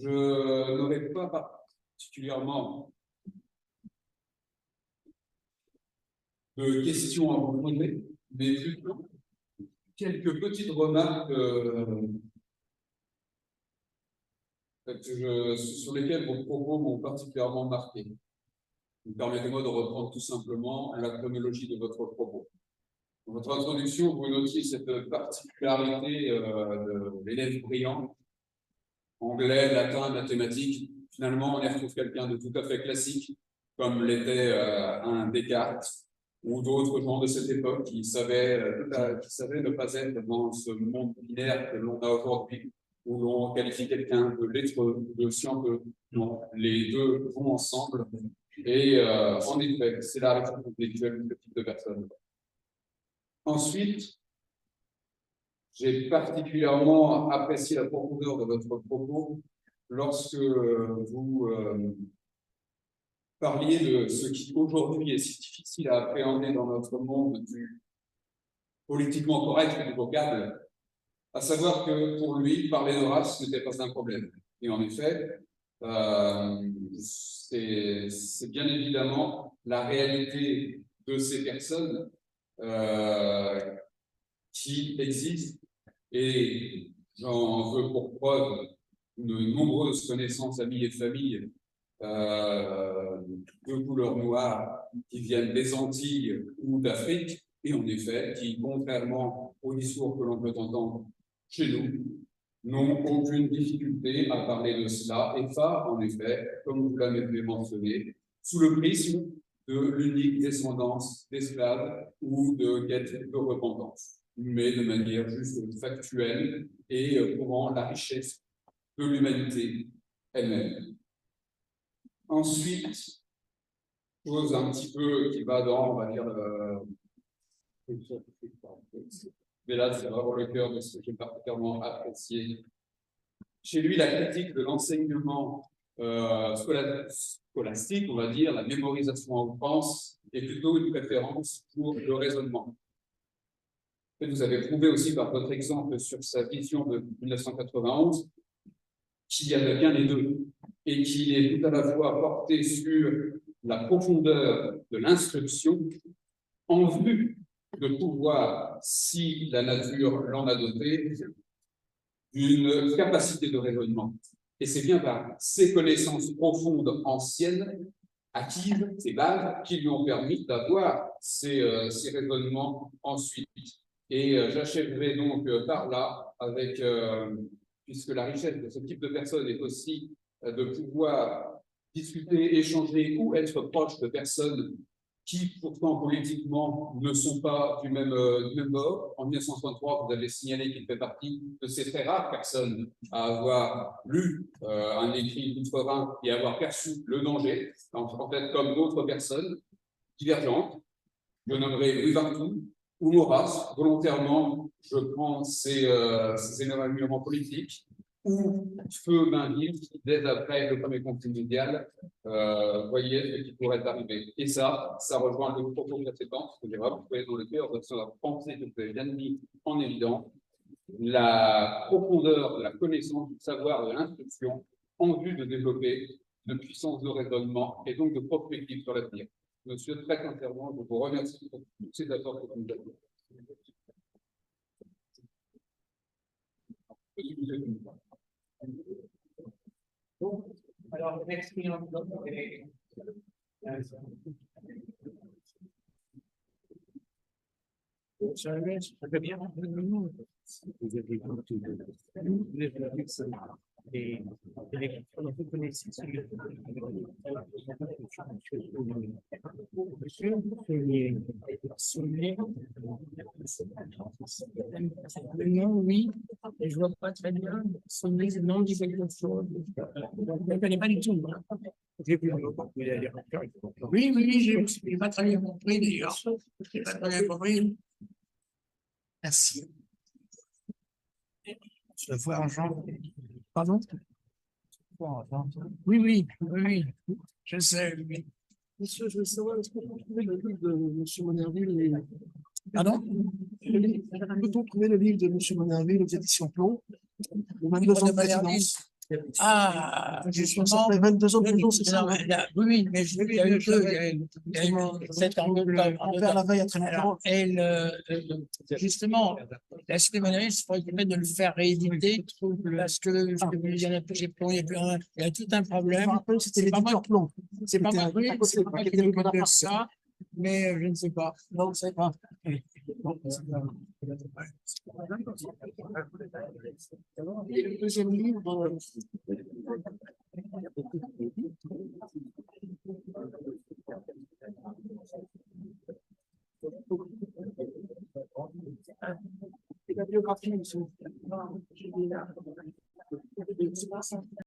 Je n'aurais pas particulièrement de questions à vous poser, mais plutôt quelques petites remarques sur lesquelles vos propos m'ont particulièrement marqué. Permettez-moi de reprendre tout simplement la chronologie de votre propos. Dans votre introduction, vous notiez cette particularité de l'élève brillant, anglais, latin, mathématiques. Finalement, on y retrouve quelqu'un de tout à fait classique, comme l'était un Descartes ou d'autres gens de cette époque qui savaient ne pas être dans ce monde binaire que l'on a aujourd'hui, où l'on qualifie quelqu'un de lettreux, de scienteux. Non, les deux vont ensemble. Et en effet, c'est la réponse intellectuelle de ce type de personne. Ensuite, j'ai particulièrement apprécié la profondeur de votre propos lorsque vous parliez de ce qui aujourd'hui est si difficile à appréhender dans notre monde du politiquement correct et du vocable, à savoir que pour lui, parler de race n'était pas un problème. Et en effet, c'est bien évidemment la réalité de ces personnes qui existent, et j'en veux pour preuve de nombreuses connaissances, amis et familles de couleur noire qui viennent des Antilles ou d'Afrique, et en effet, qui, contrairement au discours que l'on peut entendre chez nous, n'ont aucune difficulté à parler de cela, et pas, en effet, comme vous l'avez mentionné, sous le prisme de l'unique descendance d'esclaves ou de quête de repentance, mais de manière juste factuelle et prouvant la richesse de l'humanité elle-même. Ensuite, chose un petit peu qui va dans, on va dire, mais là, c'est vraiment le cœur de ce que j'ai particulièrement apprécié. Chez lui, la critique de l'enseignement scolastique, on va dire, la mémorisation en France, est plutôt une préférence pour le raisonnement. Et vous avez prouvé aussi par votre exemple sur sa vision de 1991 qu'il y avait bien les deux et qu'il est tout à la fois porté sur la profondeur de l'instruction en vue de pouvoir, si la nature l'en a doté, d'une capacité de raisonnement. Et c'est bien par ces connaissances profondes anciennes, acquises, ces bases, qui lui ont permis d'avoir ces raisonnements ensuite. Et j'achèverai donc par là avec, puisque la richesse de ce type de personnes est aussi de pouvoir discuter, échanger ou être proche de personnes qui, pourtant, politiquement, ne sont pas du même bord. En 1963, vous avez signalé qu'il fait partie de ces très rares personnes à avoir lu un écrit d'outre-Rhin et avoir perçu le danger, en fait, comme d'autres personnes divergentes. Je nommerai Louis Barthou ou Maurras. Volontairement, je prends ces éloignements politiques, ou Feu Bainville, qui, dès après le premier conflit mondial, voyait ce qui pourrait arriver. Et ça rejoint le propos précédent, ce que j'ai vraiment trouvé dans le cœur de la pensée que vous avez bien mis en évidence, la profondeur de la connaissance, du savoir, de l'instruction, en vue de développer de puissance de raisonnement et donc de prospective sur l'avenir. Monsieur, très sincèrement, je vous remercie pour tous ces apports que vous nous avez. Bon, alors, merci. Ça va bien. Vous avez et vous connaissez le nom, oui, et je vois pas très bien. Son nom dit quelque chose. Je ne connais pas du tout. Oui, je n'ai pas très bien compris d'ailleurs. Je n'ai pas très bien compris. Merci. Je le vois en genre. Pardon? Oui, je sais. Oui. Monsieur, je veux savoir, est-ce qu'on peut trouver le livre de M. Monnerville Pardon? Peut-on trouver le livre de M. Monnerville aux éditions Plomb? Le 22 ans de présidence. Ah, justement. 22 ans de présidence, c'est ça? Oui, mais il y a eu deux. Il y a eu cette envers la veille à très longtemps. Justement, la cité Monnerville, c'est pour de le faire rééditer, parce que il y en a plus, il y a tout un problème. C'était l'éditeur Plomb. C'est pas moi qui m'occupe de ça, mais je ne sais pas. Non, je ne sais pas. Et le deuxième livre, la biographie,